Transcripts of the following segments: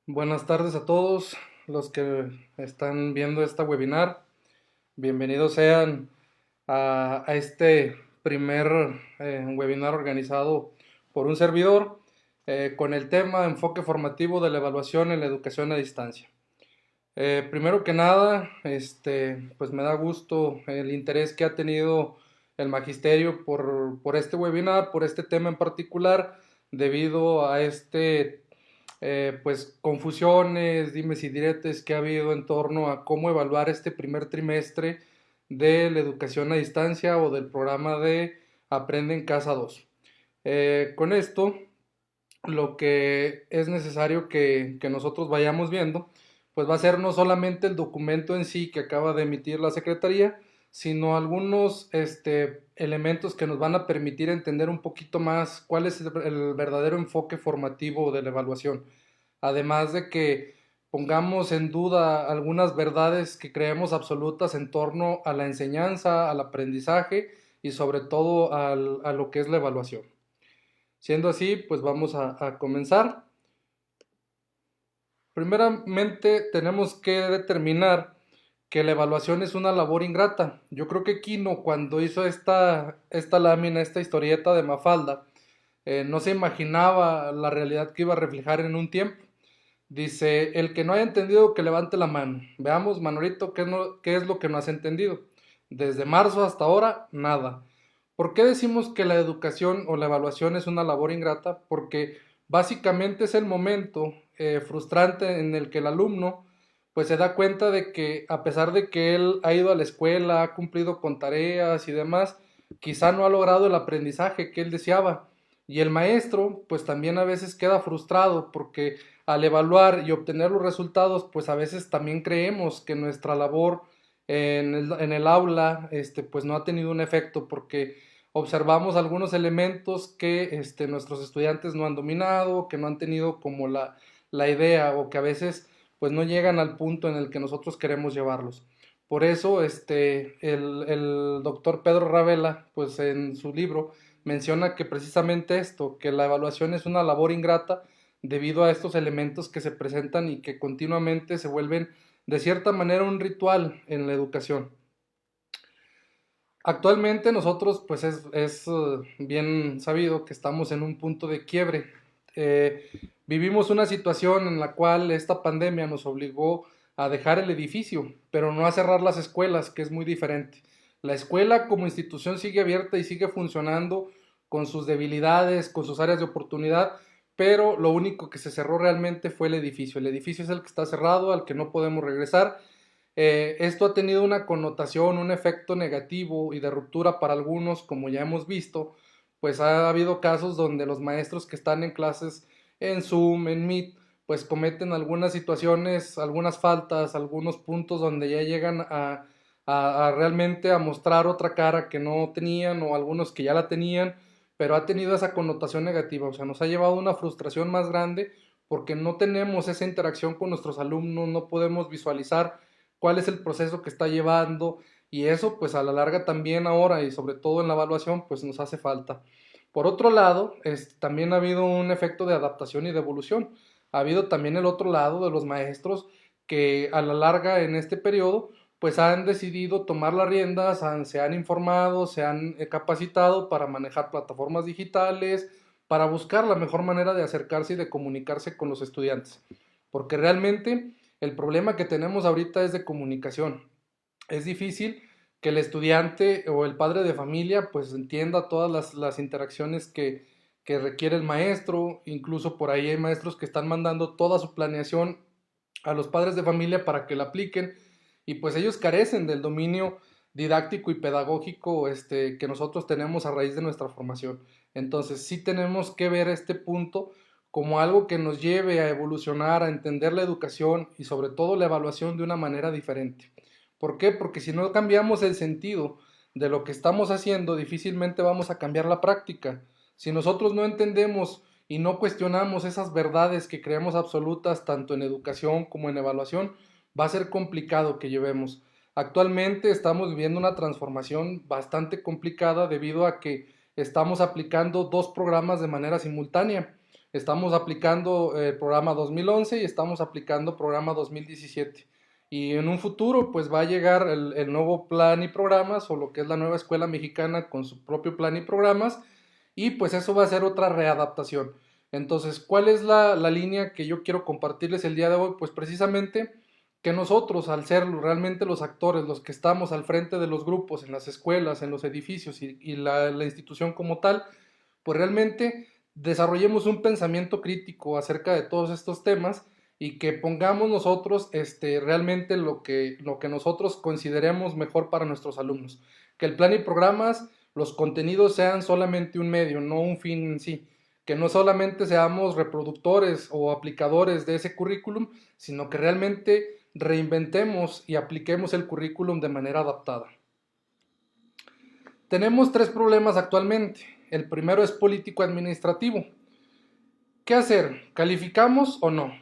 Buenas tardes a todos los que están viendo esta webinar. Bienvenidos sean a este primer webinar organizado por un servidor con el tema enfoque formativo de la evaluación en la educación a distancia. Primero que nada, pues me da gusto el interés que ha tenido el magisterio por este webinar, por este tema en particular, debido a pues confusiones, dimes y diretes que ha habido en torno a cómo evaluar este primer trimestre de la educación a distancia o del programa de Aprende en Casa 2. Con esto, lo que es necesario que nosotros vayamos viendo, pues va a ser no solamente el documento en sí que acaba de emitir la Secretaría, sino algunos elementos que nos van a permitir entender un poquito más cuál es el verdadero enfoque formativo de la evaluación. Además de que pongamos en duda algunas verdades que creemos absolutas en torno a la enseñanza, al aprendizaje y sobre todo a lo que es la evaluación. Siendo así, pues vamos a comenzar. Primeramente, tenemos que determinar que la evaluación es una labor ingrata. Yo creo que Quino, cuando hizo esta lámina, esta historieta de Mafalda, no se imaginaba la realidad que iba a reflejar en un tiempo. Dice, el que no haya entendido que levante la mano. Veamos, Manolito, qué es lo que no has entendido. Desde marzo hasta ahora, nada. ¿Por qué decimos que la educación o la evaluación es una labor ingrata? Porque básicamente es el momento frustrante en el que el alumno pues se da cuenta de que a pesar de que él ha ido a la escuela, ha cumplido con tareas y demás, quizá no ha logrado el aprendizaje que él deseaba. Y el maestro pues también a veces queda frustrado porque al evaluar y obtener los resultados pues a veces también creemos que nuestra labor en el aula pues no ha tenido un efecto porque observamos algunos elementos que nuestros estudiantes no han dominado, que no han tenido como la idea o que a veces pues no llegan al punto en el que nosotros queremos llevarlos. Por eso el doctor Pedro Ravela pues en su libro menciona que precisamente esto, que la evaluación es una labor ingrata debido a estos elementos que se presentan y que continuamente se vuelven de cierta manera un ritual en la educación. Actualmente nosotros, pues es bien sabido que estamos en un punto de quiebre. Eh, Vivimos una situación en la cual esta pandemia nos obligó a dejar el edificio, pero no a cerrar las escuelas, que es muy diferente. La escuela como institución sigue abierta y sigue funcionando con sus debilidades, con sus áreas de oportunidad, pero lo único que se cerró realmente fue el edificio. El edificio es el que está cerrado, al que no podemos regresar. Esto ha tenido una connotación, un efecto negativo y de ruptura para algunos, como ya hemos visto, pues ha habido casos donde los maestros que están en clases en Zoom, en Meet, pues cometen algunas situaciones, algunas faltas, algunos puntos donde ya llegan a realmente a mostrar otra cara que no tenían o algunos que ya la tenían, pero ha tenido esa connotación negativa, o sea, nos ha llevado a una frustración más grande porque no tenemos esa interacción con nuestros alumnos, no podemos visualizar cuál es el proceso que está llevando y eso pues a la larga también ahora y sobre todo en la evaluación pues nos hace falta. Por otro lado, también ha habido un efecto de adaptación y de evolución. Ha habido también el otro lado de los maestros que a la larga en este periodo pues han decidido tomar las riendas, se han informado, se han capacitado para manejar plataformas digitales, para buscar la mejor manera de acercarse y de comunicarse con los estudiantes. Porque realmente el problema que tenemos ahorita es de comunicación. Es difícil que el estudiante o el padre de familia pues entienda todas las interacciones que requiere el maestro. Incluso por ahí hay maestros que están mandando toda su planeación a los padres de familia para que la apliquen y pues ellos carecen del dominio didáctico y pedagógico que nosotros tenemos a raíz de nuestra formación. Entonces sí tenemos que ver este punto como algo que nos lleve a evolucionar, a entender la educación y sobre todo la evaluación de una manera diferente. ¿Por qué? Porque si no cambiamos el sentido de lo que estamos haciendo, difícilmente vamos a cambiar la práctica. Si nosotros no entendemos y no cuestionamos esas verdades que creemos absolutas tanto en educación como en evaluación, va a ser complicado que llevemos. Actualmente estamos viviendo una transformación bastante complicada debido a que estamos aplicando dos programas de manera simultánea. Estamos aplicando el programa 2011 y estamos aplicando programa 2017. Y en un futuro pues va a llegar el nuevo plan y programas, o lo que es la nueva escuela mexicana con su propio plan y programas, y pues eso va a ser otra readaptación. Entonces, ¿cuál es la línea que yo quiero compartirles el día de hoy? Pues precisamente que nosotros, al ser realmente los actores, los que estamos al frente de los grupos, en las escuelas, en los edificios y la institución como tal, pues realmente desarrollemos un pensamiento crítico acerca de todos estos temas y que pongamos nosotros realmente lo que nosotros consideremos mejor para nuestros alumnos. Que el plan y programas, los contenidos sean solamente un medio, no un fin en sí. Que no solamente seamos reproductores o aplicadores de ese currículum, sino que realmente reinventemos y apliquemos el currículum de manera adaptada. Tenemos tres problemas actualmente. El primero es político-administrativo. ¿Qué hacer? ¿Calificamos o no?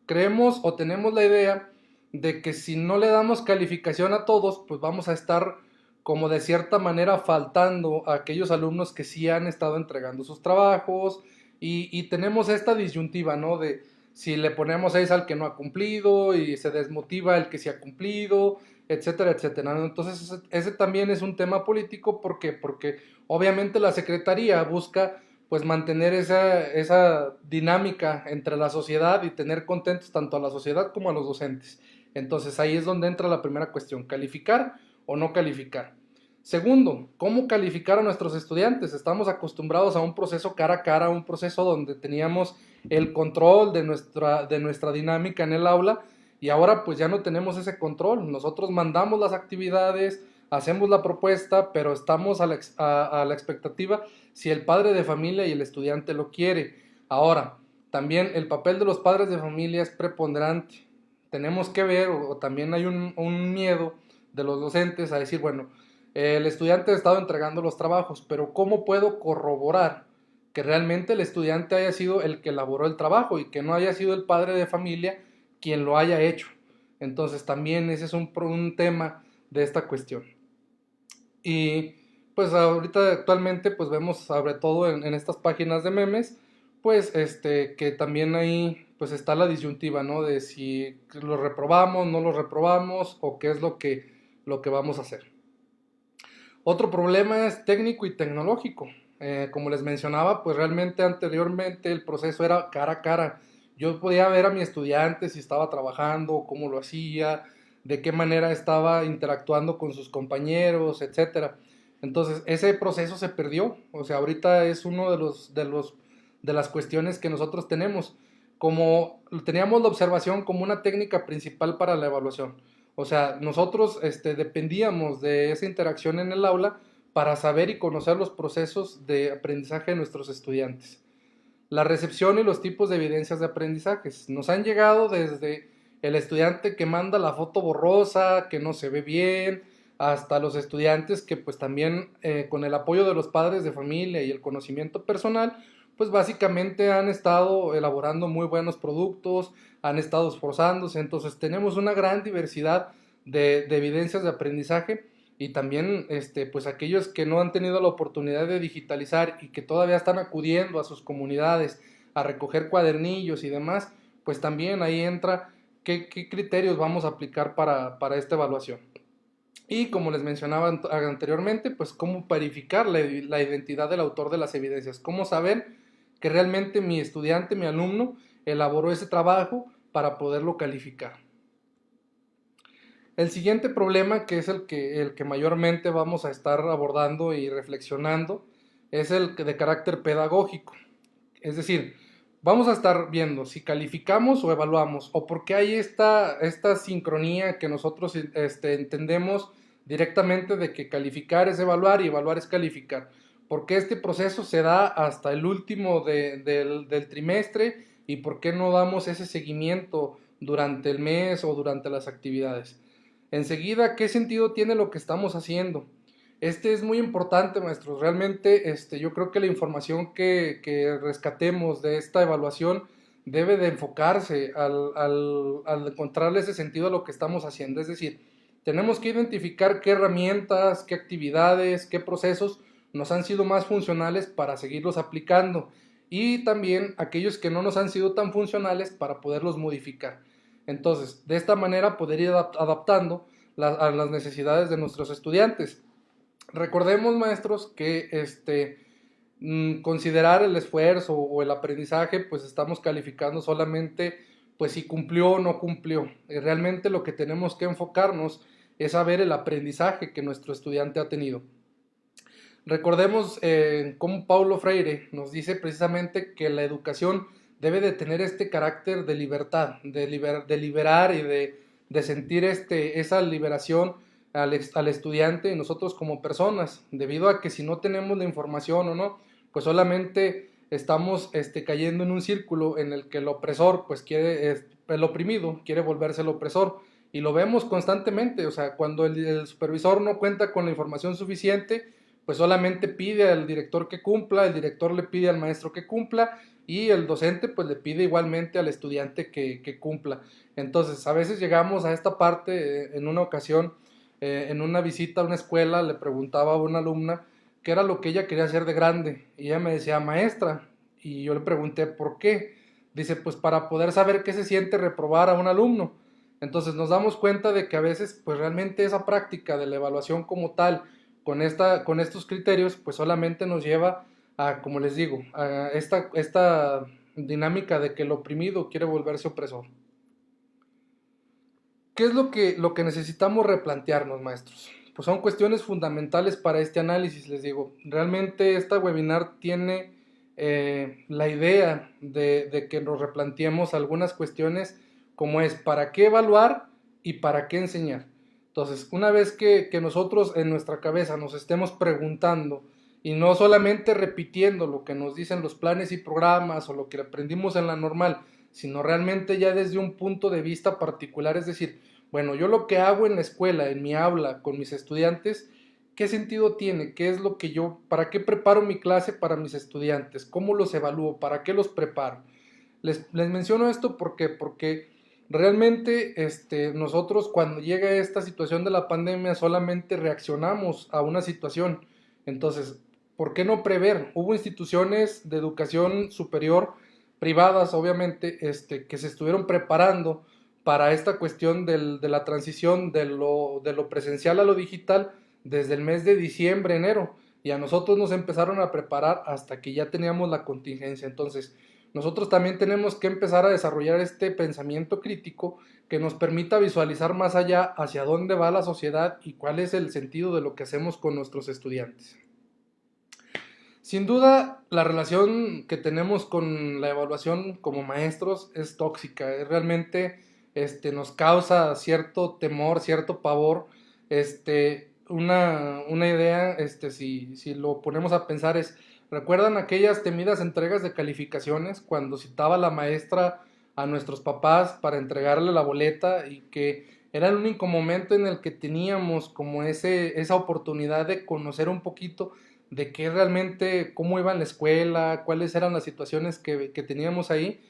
Creemos o tenemos la idea de que si no le damos calificación a todos, pues vamos a estar como de cierta manera faltando a aquellos alumnos que sí han estado entregando sus trabajos y tenemos esta disyuntiva, ¿no? De si le ponemos 6 al que no ha cumplido y se desmotiva el que sí ha cumplido, etcétera, etcétera, ¿no? Entonces ese también es un tema político. ¿Por qué? Porque obviamente la Secretaría busca pues mantener esa dinámica entre la sociedad y tener contentos tanto a la sociedad como a los docentes. Entonces ahí es donde entra la primera cuestión, calificar o no calificar. Segundo, ¿cómo calificar a nuestros estudiantes? Estamos acostumbrados a un proceso cara a cara, un proceso donde teníamos el control de nuestra dinámica en el aula y ahora pues ya no tenemos ese control. Nosotros mandamos las actividades, hacemos la propuesta, pero estamos a la expectativa si el padre de familia y el estudiante lo quiere. Ahora, también el papel de los padres de familia es preponderante. Tenemos que ver, o también hay un miedo de los docentes a decir, bueno, el estudiante ha estado entregando los trabajos, pero ¿cómo puedo corroborar que realmente el estudiante haya sido el que elaboró el trabajo y que no haya sido el padre de familia quien lo haya hecho? Entonces también ese es un tema de esta cuestión. Y pues ahorita actualmente pues vemos sobre todo en estas páginas de memes, pues que también ahí pues está la disyuntiva, ¿no? De si lo reprobamos, no lo reprobamos o qué es lo que vamos a hacer. Otro problema es técnico y tecnológico. Como les mencionaba, pues realmente anteriormente el proceso era cara a cara. Yo podía ver a mi estudiante si estaba trabajando, cómo lo hacía, de qué manera estaba interactuando con sus compañeros, etcétera. Entonces, ese proceso se perdió. O sea, ahorita es uno de las cuestiones que nosotros tenemos. Como teníamos la observación como una técnica principal para la evaluación. O sea, nosotros dependíamos de esa interacción en el aula para saber y conocer los procesos de aprendizaje de nuestros estudiantes. La recepción y los tipos de evidencias de aprendizajes nos han llegado desde el estudiante que manda la foto borrosa, que no se ve bien, hasta los estudiantes que pues también con el apoyo de los padres de familia y el conocimiento personal, pues básicamente han estado elaborando muy buenos productos, han estado esforzándose. Entonces tenemos una gran diversidad de evidencias de aprendizaje y también pues aquellos que no han tenido la oportunidad de digitalizar y que todavía están acudiendo a sus comunidades a recoger cuadernillos y demás, pues también ahí entra qué criterios vamos a aplicar para esta evaluación. Y como les mencionaba anteriormente, pues cómo verificar la identidad del autor de las evidencias, cómo saber que realmente mi estudiante, mi alumno, elaboró ese trabajo para poderlo calificar. El siguiente problema, que es el que mayormente vamos a estar abordando y reflexionando, es el de carácter pedagógico. Es decir, vamos a estar viendo si calificamos o evaluamos, o por qué hay esta sincronía que nosotros entendemos directamente de que calificar es evaluar y evaluar es calificar. ¿Por qué este proceso se da hasta el último del trimestre y por qué no damos ese seguimiento durante el mes o durante las actividades? Enseguida, ¿qué sentido tiene lo que estamos haciendo? Es muy importante, maestros. Realmente, yo creo que la información que rescatemos de esta evaluación debe de enfocarse al encontrarle ese sentido a lo que estamos haciendo. Es decir, tenemos que identificar qué herramientas, qué actividades, qué procesos nos han sido más funcionales para seguirlos aplicando y también aquellos que no nos han sido tan funcionales para poderlos modificar. Entonces, de esta manera poder ir adaptando a las necesidades de nuestros estudiantes. Recordemos, maestros, que considerar el esfuerzo o el aprendizaje, pues estamos calificando solamente pues si cumplió o no cumplió. Y realmente lo que tenemos que enfocarnos es a ver el aprendizaje que nuestro estudiante ha tenido. Recordemos cómo Paulo Freire nos dice precisamente que la educación debe de tener este carácter de libertad, de liberar y de sentir esa liberación al estudiante y nosotros como personas, debido a que si no tenemos la información o no, pues solamente estamos cayendo en un círculo en el que el opresor pues quiere, el oprimido quiere volverse el opresor, y lo vemos constantemente. O sea, cuando el supervisor no cuenta con la información suficiente, pues solamente pide al director que cumpla, el director le pide al maestro que cumpla y el docente pues le pide igualmente al estudiante que cumpla. Entonces a veces llegamos a esta parte. En una ocasión, en una visita a una escuela, le preguntaba a una alumna qué era lo que ella quería hacer de grande y ella me decía maestra, y yo le pregunté por qué. Dice, pues para poder saber qué se siente reprobar a un alumno. Entonces nos damos cuenta de que a veces pues realmente esa práctica de la evaluación como tal, con estos criterios, pues solamente nos lleva a, como les digo, a esta dinámica de que el oprimido quiere volverse opresor. ¿Qué es lo que necesitamos replantearnos, maestros? Pues son cuestiones fundamentales para este análisis, les digo. Realmente esta webinar tiene la idea de que nos replanteemos algunas cuestiones, como es para qué evaluar y para qué enseñar. Entonces, una vez que nosotros en nuestra cabeza nos estemos preguntando y no solamente repitiendo lo que nos dicen los planes y programas o lo que aprendimos en la normal, sino realmente ya desde un punto de vista particular, es decir, bueno, yo lo que hago en la escuela, en mi aula, con mis estudiantes, ¿qué sentido tiene? ¿Qué es lo que para qué preparo mi clase para mis estudiantes? ¿Cómo los evalúo? ¿Para qué los preparo? Les menciono esto porque realmente nosotros cuando llega esta situación de la pandemia solamente reaccionamos a una situación. Entonces, ¿por qué no prever? Hubo instituciones de educación superior, privadas obviamente, que se estuvieron preparando para esta cuestión de la transición de lo presencial a lo digital desde el mes de diciembre, enero, y a nosotros nos empezaron a preparar hasta que ya teníamos la contingencia. Entonces, nosotros también tenemos que empezar a desarrollar este pensamiento crítico que nos permita visualizar más allá hacia dónde va la sociedad y cuál es el sentido de lo que hacemos con nuestros estudiantes. Sin duda, la relación que tenemos con la evaluación como maestros es tóxica. Realmente nos causa cierto temor, cierto pavor. Una idea, si lo ponemos a pensar, es: ¿recuerdan aquellas temidas entregas de calificaciones cuando citaba la maestra a nuestros papás para entregarle la boleta, y que era el único momento en el que teníamos como esa oportunidad de conocer un poquito de qué realmente, cómo iba en la escuela, cuáles eran las situaciones que teníamos ahí?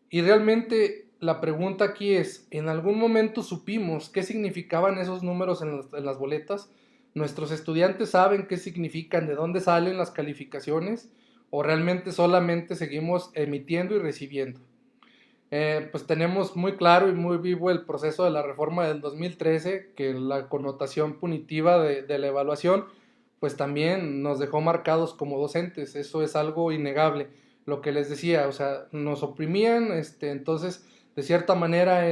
Y realmente la pregunta aquí es: ¿en algún momento supimos qué significaban esos números en las boletas? ¿Nuestros estudiantes saben qué significan, de dónde salen las calificaciones? ¿O realmente solamente seguimos emitiendo y recibiendo? Pues tenemos muy claro y muy vivo el proceso de la reforma del 2013, que la connotación punitiva de la evaluación pues también nos dejó marcados como docentes. Eso es algo innegable. Lo que les decía, o sea, nos oprimían, entonces de cierta manera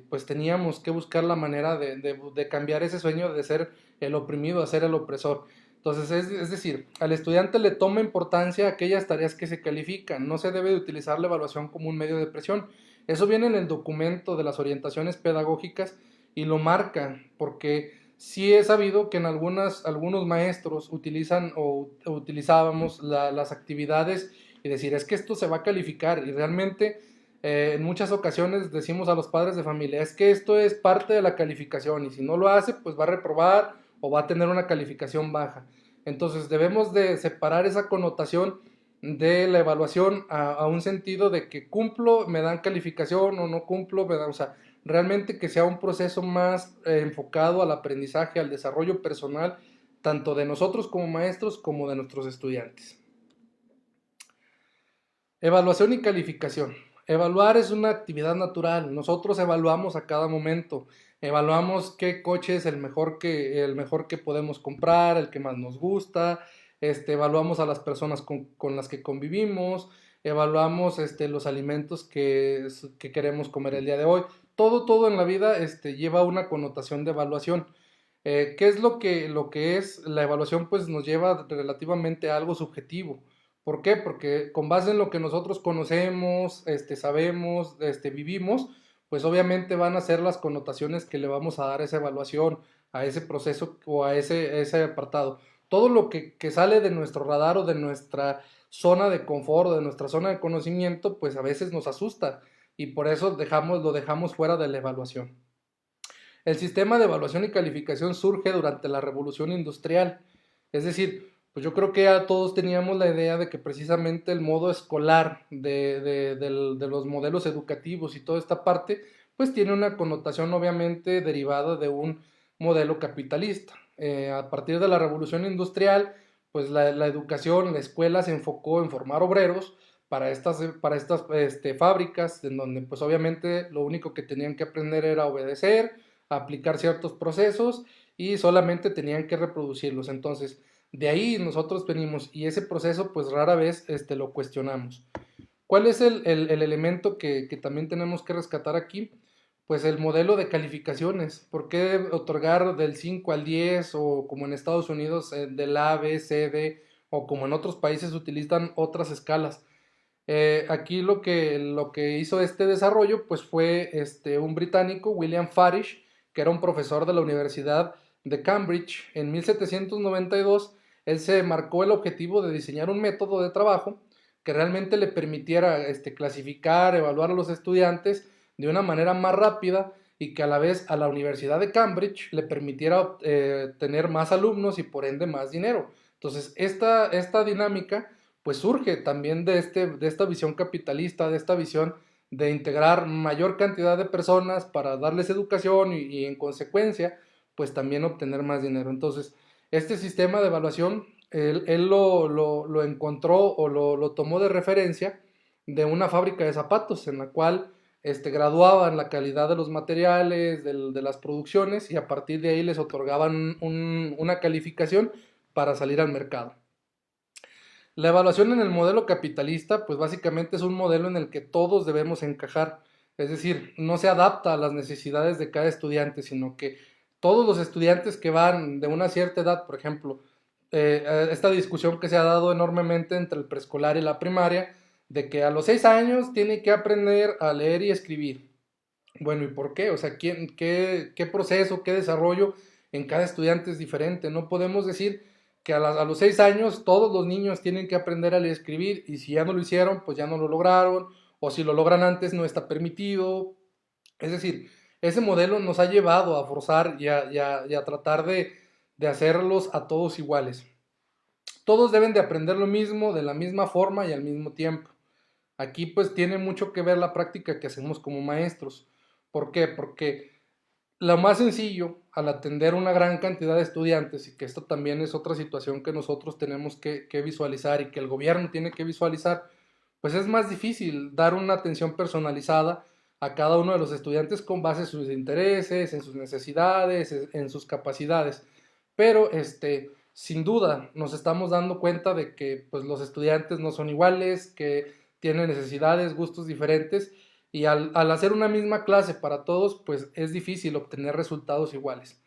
pues teníamos que buscar la manera de cambiar ese sueño de ser el oprimido a ser el opresor. Entonces, es decir, al estudiante le toma importancia aquellas tareas que se califican. No se debe de utilizar la evaluación como un medio de presión. Eso viene en el documento de las orientaciones pedagógicas y lo marca, porque sí he sabido que en algunos maestros utilizan o utilizábamos las actividades y decir, es que esto se va a calificar, y realmente en muchas ocasiones decimos a los padres de familia, es que esto es parte de la calificación y si no lo hace pues va a reprobar o va a tener una calificación baja. Entonces debemos de separar esa connotación de la evaluación a un sentido de que cumplo, me dan calificación, o no cumplo, me dan, o sea, realmente que sea un proceso más enfocado al aprendizaje, al desarrollo personal, tanto de nosotros como maestros como de nuestros estudiantes. Evaluación y calificación. Evaluar es una actividad natural. Nosotros evaluamos a cada momento. Evaluamos qué coche es el mejor que podemos comprar, el que más nos gusta. Evaluamos a las personas con las que convivimos. Evaluamos los alimentos que queremos comer el día de hoy. Todo en la vida lleva una connotación de evaluación. ¿Qué es lo que es la evaluación? Pues nos lleva relativamente a algo subjetivo. ¿Por qué? Porque con base en lo que nosotros conocemos, sabemos, vivimos, pues obviamente van a ser las connotaciones que le vamos a dar a esa evaluación, a ese proceso o a ese apartado. Todo lo que sale de nuestro radar o de nuestra zona de confort o de nuestra zona de conocimiento, pues a veces nos asusta y por eso lo dejamos fuera de la evaluación. El sistema de evaluación y calificación surge durante la Revolución Industrial. Es decir, pues yo creo que ya todos teníamos la idea de que precisamente el modo escolar de los modelos educativos y toda esta parte, pues tiene una connotación obviamente derivada de un modelo capitalista. A partir de la Revolución Industrial, pues la educación, la escuela se enfocó en formar obreros para estas fábricas, en donde pues obviamente lo único que tenían que aprender era obedecer, aplicar ciertos procesos y solamente tenían que reproducirlos. Entonces, de ahí nosotros venimos y ese proceso pues rara vez lo cuestionamos. ¿Cuál es el elemento que también tenemos que rescatar aquí? Pues el modelo de calificaciones. ¿Por qué otorgar del 5 al 10 o como en Estados Unidos del A, B, C, D o como en otros países utilizan otras escalas? Aquí lo que hizo este desarrollo pues fue un británico, William Farish, que era un profesor de la Universidad de Cambridge. En 1792 él se marcó el objetivo de diseñar un método de trabajo que realmente le permitiera clasificar, evaluar a los estudiantes de una manera más rápida y que a la vez a la Universidad de Cambridge le permitiera tener más alumnos y por ende más dinero. Entonces, esta dinámica pues surge también de esta visión capitalista, de esta visión de integrar mayor cantidad de personas para darles educación y en consecuencia, pues también obtener más dinero. Entonces, este sistema de evaluación, él lo encontró o lo tomó de referencia de una fábrica de zapatos en la cual graduaban la calidad de los materiales, de las producciones y a partir de ahí les otorgaban una calificación para salir al mercado. La evaluación en el modelo capitalista, pues básicamente es un modelo en el que todos debemos encajar, es decir, no se adapta a las necesidades de cada estudiante, sino que todos los estudiantes que van de una cierta edad, por ejemplo, esta discusión que se ha dado enormemente entre el preescolar y la primaria, de que a los 6 años tiene que aprender a leer y escribir. Bueno, ¿y por qué? O sea, qué proceso, qué desarrollo en cada estudiante es diferente. No podemos decir que a los 6 años todos los niños tienen que aprender a leer y escribir y si ya no lo hicieron, pues ya no lo lograron, o si lo logran antes no está permitido. Es decir, ese modelo nos ha llevado a forzar y a tratar de hacerlos a todos iguales. Todos deben de aprender lo mismo, de la misma forma y al mismo tiempo. Aquí pues tiene mucho que ver la práctica que hacemos como maestros. ¿Por qué? Porque lo más sencillo al atender una gran cantidad de estudiantes, y que esto también es otra situación que nosotros tenemos que visualizar y que el gobierno tiene que visualizar, pues es más difícil dar una atención personalizada a cada uno de los estudiantes con base en sus intereses, en sus necesidades, en sus capacidades. Pero sin duda nos estamos dando cuenta de que pues, los estudiantes no son iguales, que tienen necesidades, gustos diferentes y al hacer una misma clase para todos, pues es difícil obtener resultados iguales.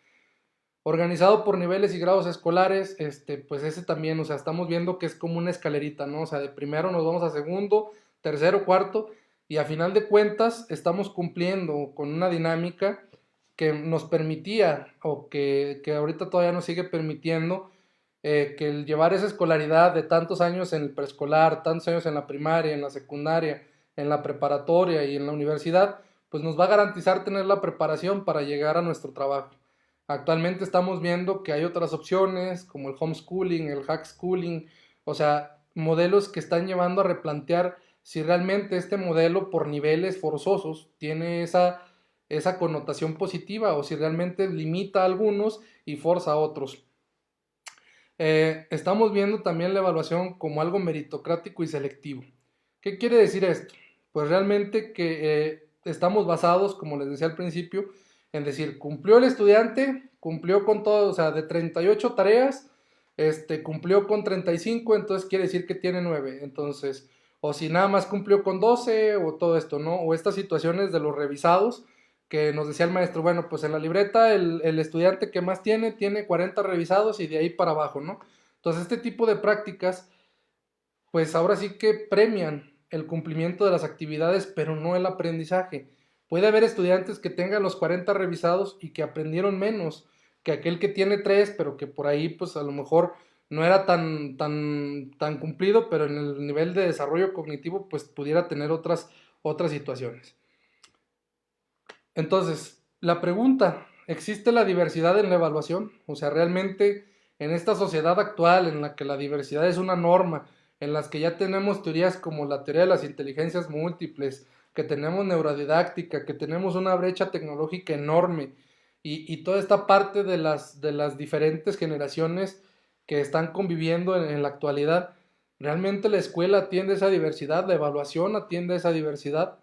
Organizado por niveles y grados escolares, pues ese también, o sea, estamos viendo que es como una escalerita, ¿no? O sea, de primero nos vamos a segundo, tercero, cuarto, y a final de cuentas estamos cumpliendo con una dinámica que nos permitía, o que ahorita todavía nos sigue permitiendo, que el llevar esa escolaridad de tantos años en el preescolar, tantos años en la primaria, en la secundaria, en la preparatoria y en la universidad, pues nos va a garantizar tener la preparación para llegar a nuestro trabajo. Actualmente estamos viendo que hay otras opciones como el homeschooling, el hackschooling, o sea, modelos que están llevando a replantear si realmente este modelo por niveles forzosos tiene esa connotación positiva o si realmente limita a algunos y forza a otros. Estamos viendo también la evaluación como algo meritocrático y selectivo. ¿Qué quiere decir esto? Pues realmente que estamos basados, como les decía al principio, en decir, cumplió el estudiante, cumplió con todo, o sea, de 38 tareas, cumplió con 35, entonces quiere decir que tiene 9. Entonces, o si nada más cumplió con 12 o todo esto, ¿no? O estas situaciones de los revisados, que nos decía el maestro, bueno, pues en la libreta el estudiante que más tiene 40 revisados y de ahí para abajo, ¿no? Entonces, este tipo de prácticas pues ahora sí que premian el cumplimiento de las actividades, pero no el aprendizaje. Puede haber estudiantes que tengan los 40 revisados y que aprendieron menos que aquel que tiene 3, pero que por ahí pues a lo mejor no era tan cumplido, pero en el nivel de desarrollo cognitivo pues pudiera tener otras situaciones. Entonces, la pregunta, ¿existe la diversidad en la evaluación? O sea, realmente en esta sociedad actual en la que la diversidad es una norma, en las que ya tenemos teorías como la teoría de las inteligencias múltiples, que tenemos neurodidáctica, que tenemos una brecha tecnológica enorme y toda esta parte de las diferentes generaciones que están conviviendo en la actualidad, ¿realmente la escuela atiende esa diversidad? ¿La evaluación atiende esa diversidad?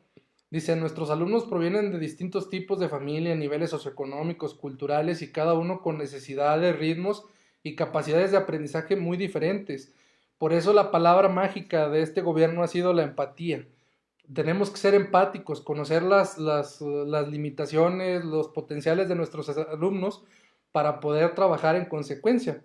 Dice, nuestros alumnos provienen de distintos tipos de familia, niveles socioeconómicos, culturales y cada uno con necesidades, ritmos y capacidades de aprendizaje muy diferentes. Por eso la palabra mágica de este gobierno ha sido la empatía. Tenemos que ser empáticos, conocer las limitaciones, los potenciales de nuestros alumnos para poder trabajar en consecuencia.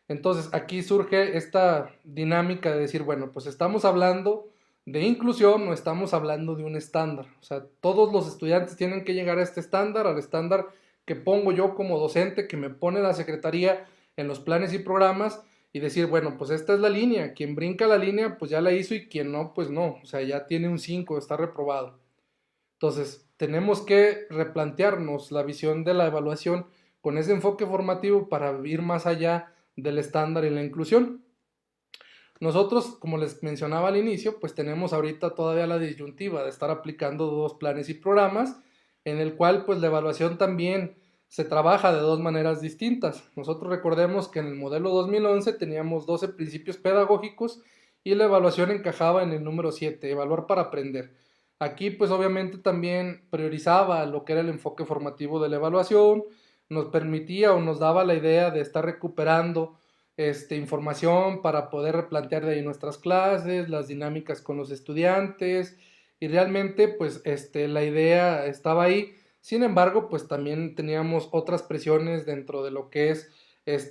Entonces, aquí surge esta dinámica de decir, bueno, pues estamos hablando de inclusión, no estamos hablando de un estándar. O sea, todos los estudiantes tienen que llegar a este estándar, al estándar que pongo yo como docente, que me pone la secretaría en los planes y programas, y decir, bueno, pues esta es la línea. Quien brinca la línea, pues ya la hizo, y quien no, pues no. O sea, ya tiene un 5, está reprobado. Entonces, tenemos que replantearnos la visión de la evaluación con ese enfoque formativo para ir más allá del estándar y la inclusión. Nosotros, como les mencionaba al inicio, pues tenemos ahorita todavía la disyuntiva de estar aplicando dos planes y programas, en el cual pues la evaluación también se trabaja de dos maneras distintas. Nosotros recordemos que en el modelo 2011 teníamos 12 principios pedagógicos y la evaluación encajaba en el número 7, evaluar para aprender. Aquí pues obviamente también priorizaba lo que era el enfoque formativo de la evaluación, nos permitía o nos daba la idea de estar recuperando información para poder replantear de ahí nuestras clases, las dinámicas con los estudiantes y realmente pues la idea estaba ahí. Sin embargo, pues también teníamos otras presiones dentro de lo que es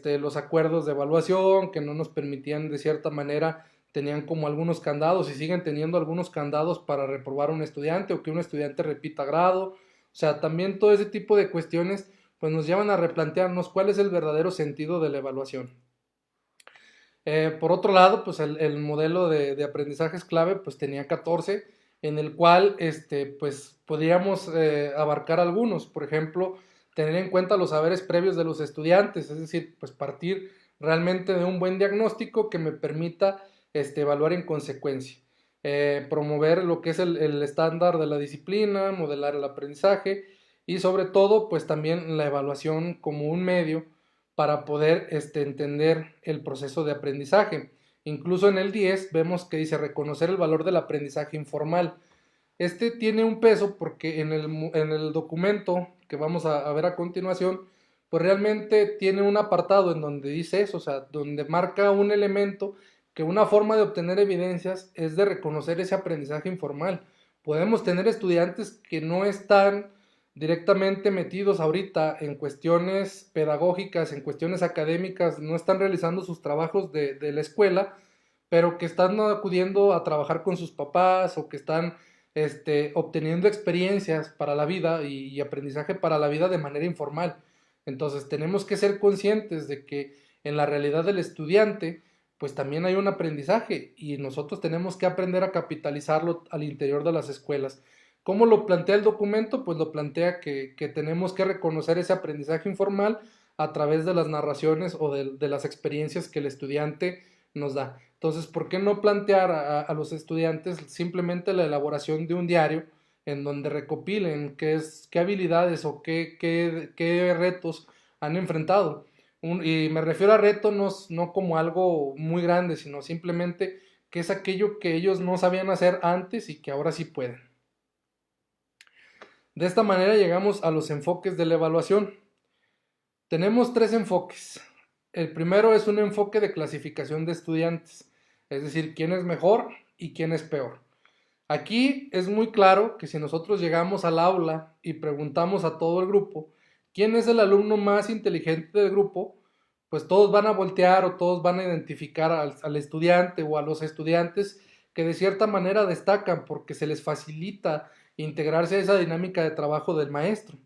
los acuerdos de evaluación que no nos permitían de cierta manera, tenían como algunos candados y siguen teniendo algunos candados para reprobar a un estudiante o que un estudiante repita grado. O sea, también todo ese tipo de cuestiones pues nos llevan a replantearnos cuál es el verdadero sentido de la evaluación. Por otro lado, pues el modelo de aprendizaje es clave, pues tenía 14, en el cual pues podríamos abarcar algunos, por ejemplo, tener en cuenta los saberes previos de los estudiantes, es decir, pues partir realmente de un buen diagnóstico que me permita evaluar en consecuencia. Promover lo que es el estándar de la disciplina, modelar el aprendizaje y sobre todo, pues también la evaluación como un medio para poder entender el proceso de aprendizaje. Incluso en el 10 vemos que dice reconocer el valor del aprendizaje informal. Este tiene un peso porque en el documento que vamos a ver a continuación, pues realmente tiene un apartado en donde dice eso, o sea, donde marca un elemento que una forma de obtener evidencias es de reconocer ese aprendizaje informal. Podemos tener estudiantes que no están directamente metidos ahorita en cuestiones pedagógicas, en cuestiones académicas, no están realizando sus trabajos de la escuela, pero que están acudiendo a trabajar con sus papás o que están obteniendo experiencias para la vida y aprendizaje para la vida de manera informal. Entonces tenemos que ser conscientes de que en la realidad del estudiante, pues también hay un aprendizaje y nosotros tenemos que aprender a capitalizarlo al interior de las escuelas. ¿Cómo lo plantea el documento? Pues lo plantea que tenemos que reconocer ese aprendizaje informal a través de las narraciones o de las experiencias que el estudiante nos da. Entonces, ¿por qué no plantear a los estudiantes simplemente la elaboración de un diario en donde recopilen qué habilidades o qué retos han enfrentado? Y me refiero a reto no como algo muy grande, sino simplemente que es aquello que ellos no sabían hacer antes y que ahora sí pueden. De esta manera llegamos a los enfoques de la evaluación. Tenemos tres enfoques. El primero es un enfoque de clasificación de estudiantes, es decir, quién es mejor y quién es peor. Aquí es muy claro que si nosotros llegamos al aula y preguntamos a todo el grupo quién es el alumno más inteligente del grupo, pues todos van a voltear o todos van a identificar al estudiante o a los estudiantes que de cierta manera destacan porque se les facilita integrarse a esa dinámica de trabajo del maestro.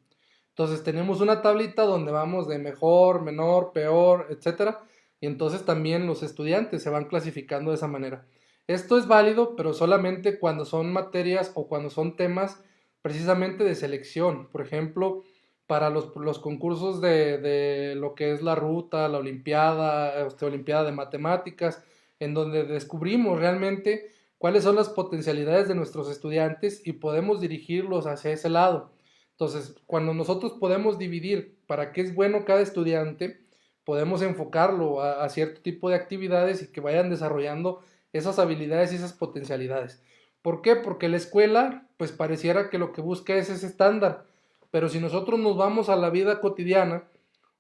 Entonces tenemos una tablita donde vamos de mejor, menor, peor, etcétera, y entonces también los estudiantes se van clasificando de esa manera. Esto es válido, pero solamente cuando son materias o cuando son temas precisamente de selección. Por ejemplo, para los concursos de lo que es la ruta, la olimpiada, olimpiada de matemáticas, en donde descubrimos realmente cuáles son las potencialidades de nuestros estudiantes y podemos dirigirlos hacia ese lado. Entonces, cuando nosotros podemos dividir para qué es bueno cada estudiante, podemos enfocarlo a cierto tipo de actividades y que vayan desarrollando esas habilidades y esas potencialidades. ¿Por qué? Porque la escuela, pues pareciera que lo que busca es ese estándar, pero si nosotros nos vamos a la vida cotidiana,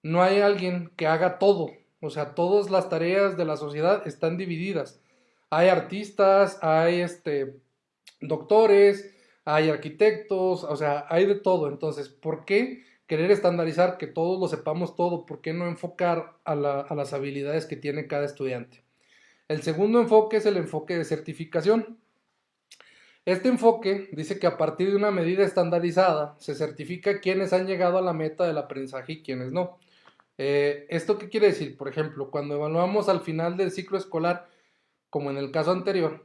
no hay alguien que haga todo. O sea, todas las tareas de la sociedad están divididas. Hay artistas, hay doctores, hay arquitectos, o sea, hay de todo. Entonces, ¿por qué querer estandarizar que todos lo sepamos todo? ¿Por qué no enfocar a las habilidades que tiene cada estudiante? El segundo enfoque es el enfoque de certificación. Este enfoque dice que a partir de una medida estandarizada se certifica quiénes han llegado a la meta del aprendizaje y quiénes no. ¿Esto qué quiere decir? Por ejemplo, cuando evaluamos al final del ciclo escolar, como en el caso anterior,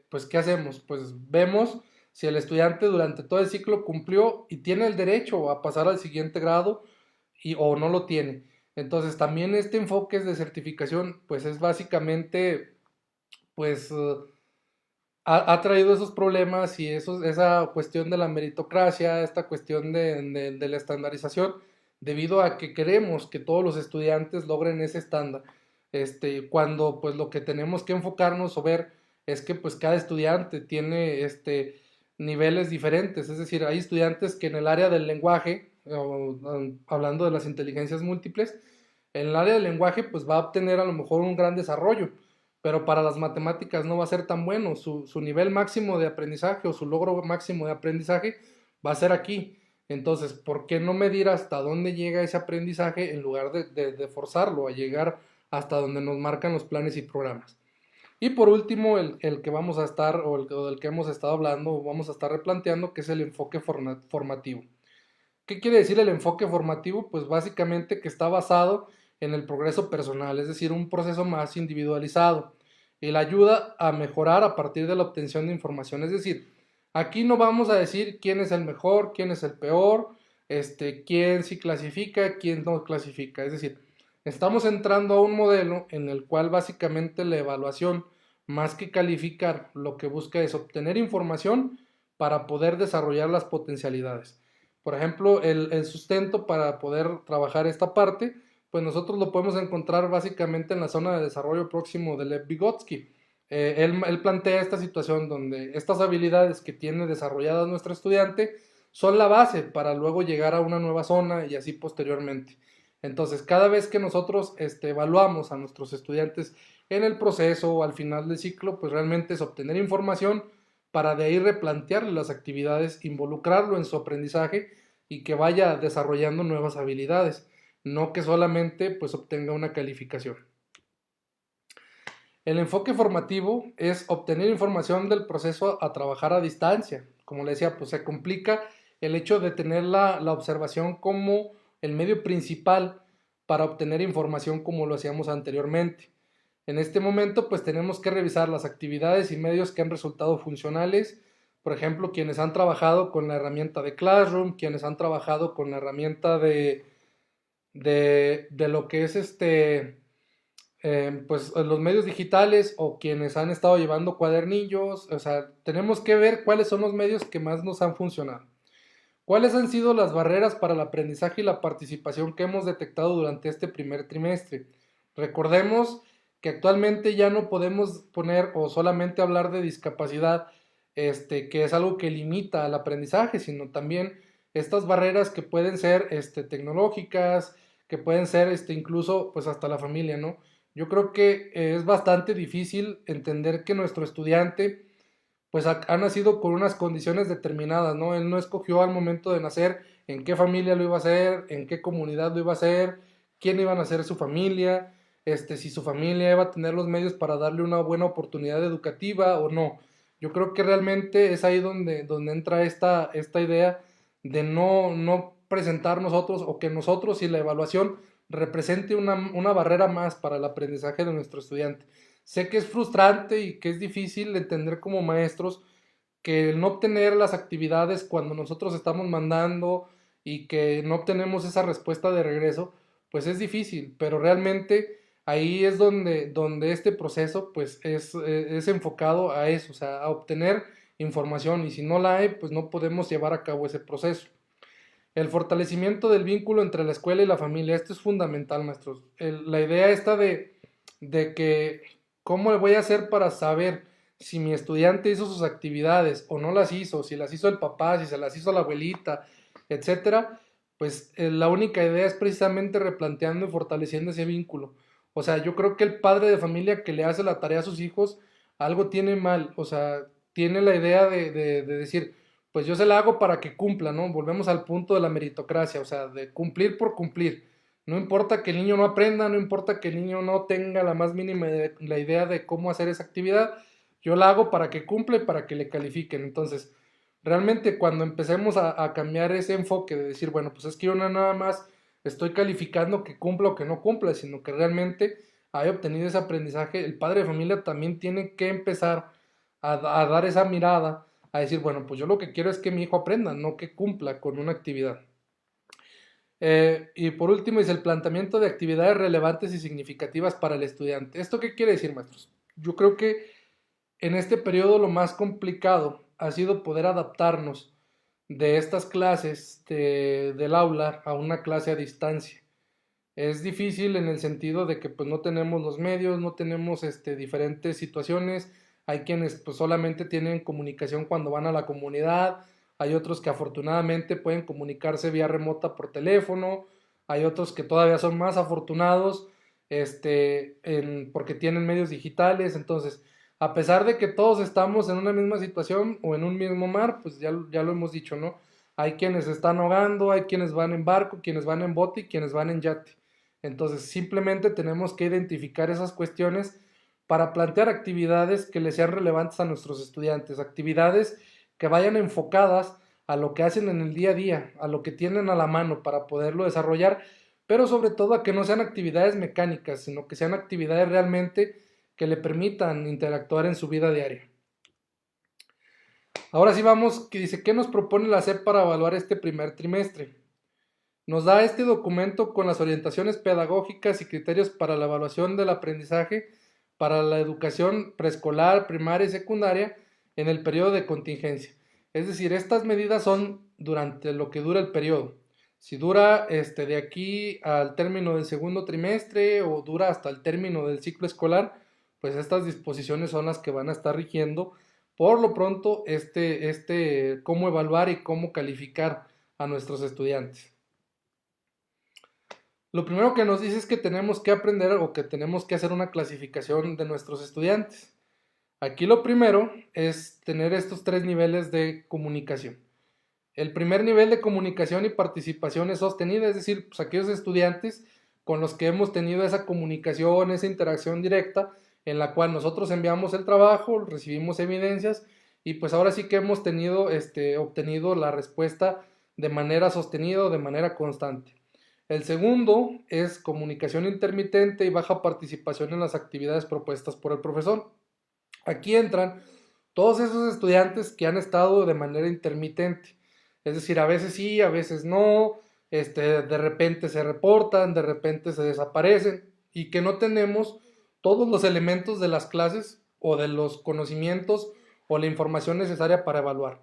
pues ¿qué hacemos? Pues vemos si el estudiante durante todo el ciclo cumplió y tiene el derecho a pasar al siguiente grado o no lo tiene. Entonces también este enfoque de certificación pues es básicamente pues ha traído esos problemas y esa cuestión de la meritocracia, esta cuestión de la estandarización, debido a que queremos que todos los estudiantes logren ese estándar. Cuando pues lo que tenemos que enfocarnos o ver es que pues cada estudiante tiene niveles diferentes, es decir, hay estudiantes que en el área del lenguaje, hablando de las inteligencias múltiples, en el área del lenguaje pues va a obtener a lo mejor un gran desarrollo, pero para las matemáticas no va a ser tan bueno. Su nivel máximo de aprendizaje o su logro máximo de aprendizaje va a ser aquí. Entonces, ¿por qué no medir hasta dónde llega ese aprendizaje en lugar de forzarlo a llegar hasta donde nos marcan los planes y programas? Y por último, el que vamos a estar, o del que hemos estado hablando, o vamos a estar replanteando, que es el enfoque formativo. ¿Qué quiere decir el enfoque formativo? Pues básicamente que está basado en el progreso personal, es decir, un proceso más individualizado. Y la ayuda a mejorar a partir de la obtención de información. Es decir, aquí no vamos a decir quién es el mejor, quién es el peor, quién sí clasifica, quién no clasifica. Es decir, estamos entrando a un modelo en el cual básicamente la evaluación, más que calificar, lo que busca es obtener información para poder desarrollar las potencialidades. Por ejemplo, el sustento para poder trabajar esta parte, pues nosotros lo podemos encontrar básicamente en la zona de desarrollo próximo de Lev Vygotsky. Él plantea esta situación donde estas habilidades que tiene desarrolladas nuestro estudiante son la base para luego llegar a una nueva zona y así posteriormente. Entonces, cada vez que nosotros evaluamos a nuestros estudiantes en el proceso o al final del ciclo, pues realmente es obtener información para de ahí replantearle las actividades, involucrarlo en su aprendizaje y que vaya desarrollando nuevas habilidades, no que solamente pues obtenga una calificación. El enfoque formativo es obtener información del proceso a trabajar a distancia. Como le decía, pues se complica el hecho de tener la observación como el medio principal para obtener información como lo hacíamos anteriormente. En este momento, pues tenemos que revisar las actividades y medios que han resultado funcionales. Por ejemplo, quienes han trabajado con la herramienta de Classroom, quienes han trabajado con la herramienta de lo que es pues los medios digitales o quienes han estado llevando cuadernillos. O sea, tenemos que ver cuáles son los medios que más nos han funcionado. ¿Cuáles han sido las barreras para el aprendizaje y la participación que hemos detectado durante este primer trimestre? Recordemos que actualmente ya no podemos poner o solamente hablar de discapacidad, que es algo que limita al aprendizaje, sino también estas barreras que pueden ser tecnológicas, que pueden ser incluso pues hasta la familia, ¿no? Yo creo que es bastante difícil entender que nuestro estudiante pues ha nacido con unas condiciones determinadas, ¿no? Él no escogió al momento de nacer en qué familia lo iba a hacer, en qué comunidad lo iba a hacer, quién iban a ser su familia, si su familia iba a tener los medios para darle una buena oportunidad educativa o no. Yo creo que realmente es ahí donde entra esta idea de no presentar nosotros o que nosotros y la evaluación represente una barrera más para el aprendizaje de nuestro estudiante. Sé que es frustrante y que es difícil entender como maestros que el no obtener las actividades cuando nosotros estamos mandando y que no obtenemos esa respuesta de regreso, pues es difícil, pero realmente ahí es donde este proceso pues es enfocado a eso, o sea, a obtener información y si no la hay, pues no podemos llevar a cabo ese proceso. El fortalecimiento del vínculo entre la escuela y la familia, esto es fundamental, maestros. La idea esta de que, ¿cómo le voy a hacer para saber si mi estudiante hizo sus actividades o no las hizo, si las hizo el papá, si se las hizo la abuelita, etcétera? Pues la única idea es precisamente replanteando y fortaleciendo ese vínculo. O sea, yo creo que el padre de familia que le hace la tarea a sus hijos, algo tiene mal, o sea, tiene la idea de decir, pues yo se la hago para que cumpla, ¿no? Volvemos al punto de la meritocracia, o sea, de cumplir por cumplir. No importa que el niño no aprenda, no importa que el niño no tenga la más mínima la idea de cómo hacer esa actividad, yo la hago para que cumpla y para que le califiquen. Entonces, realmente cuando empecemos a cambiar ese enfoque de decir, bueno, pues es que yo no nada más estoy calificando que cumpla o que no cumpla, sino que realmente haya obtenido ese aprendizaje, el padre de familia también tiene que empezar a dar esa mirada a decir, bueno, pues yo lo que quiero es que mi hijo aprenda, no que cumpla con una actividad. Y por último es el planteamiento de actividades relevantes y significativas para el estudiante. ¿Esto qué quiere decir, maestros? Yo creo que en este periodo lo más complicado ha sido poder adaptarnos de estas clases del aula a una clase a distancia. Es difícil en el sentido de que pues no tenemos los medios, no tenemos diferentes situaciones. Hay quienes pues solamente tienen comunicación cuando van a la comunidad, hay otros que afortunadamente pueden comunicarse vía remota por teléfono, hay otros que todavía son más afortunados porque tienen medios digitales. Entonces, a pesar de que todos estamos en una misma situación o en un mismo mar, pues ya lo hemos dicho, ¿no? Hay quienes se están ahogando, hay quienes van en barco, quienes van en bote y quienes van en yate. Entonces, simplemente tenemos que identificar esas cuestiones para plantear actividades que les sean relevantes a nuestros estudiantes, actividades que vayan enfocadas a lo que hacen en el día a día, a lo que tienen a la mano para poderlo desarrollar, pero sobre todo a que no sean actividades mecánicas, sino que sean actividades realmente que le permitan interactuar en su vida diaria. Ahora sí vamos, que dice, ¿qué nos propone la SEP para evaluar este primer trimestre? Nos da este documento con las orientaciones pedagógicas y criterios para la evaluación del aprendizaje para la educación preescolar, primaria y secundaria en el periodo de contingencia. Es decir, estas medidas son durante lo que dura el periodo. Si dura de aquí al término del segundo trimestre o dura hasta el término del ciclo escolar, pues estas disposiciones son las que van a estar rigiendo por lo pronto cómo evaluar y cómo calificar a nuestros estudiantes. Lo primero que nos dice es que tenemos que aprender o que tenemos que hacer una clasificación de nuestros estudiantes. Aquí lo primero es tener estos tres niveles de comunicación. El primer nivel de comunicación y participación es sostenida, es decir, pues aquellos estudiantes con los que hemos tenido esa comunicación, esa interacción directa, en la cual nosotros enviamos el trabajo, recibimos evidencias y pues ahora sí que hemos obtenido la respuesta de manera sostenida o de manera constante. El segundo es comunicación intermitente y baja participación en las actividades propuestas por el profesor. Aquí entran todos esos estudiantes que han estado de manera intermitente, es decir, a veces sí, a veces no, de repente se reportan, de repente se desaparecen y que no tenemos todos los elementos de las clases o de los conocimientos o la información necesaria para evaluar.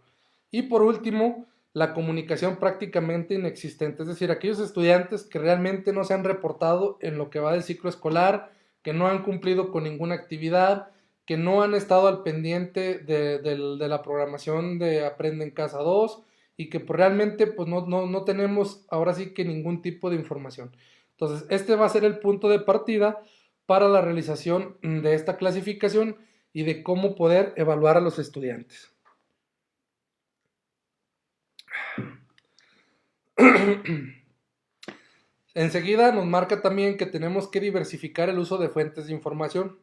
Y por último, la comunicación prácticamente inexistente, es decir, aquellos estudiantes que realmente no se han reportado en lo que va del ciclo escolar, que no han cumplido con ninguna actividad, que no han estado al pendiente de la programación de Aprende en Casa 2 y que pues, realmente pues no tenemos ahora sí que ningún tipo de información. Entonces, este va a ser el punto de partida para la realización de esta clasificación y de cómo poder evaluar a los estudiantes. Enseguida nos marca también que tenemos que diversificar el uso de fuentes de información.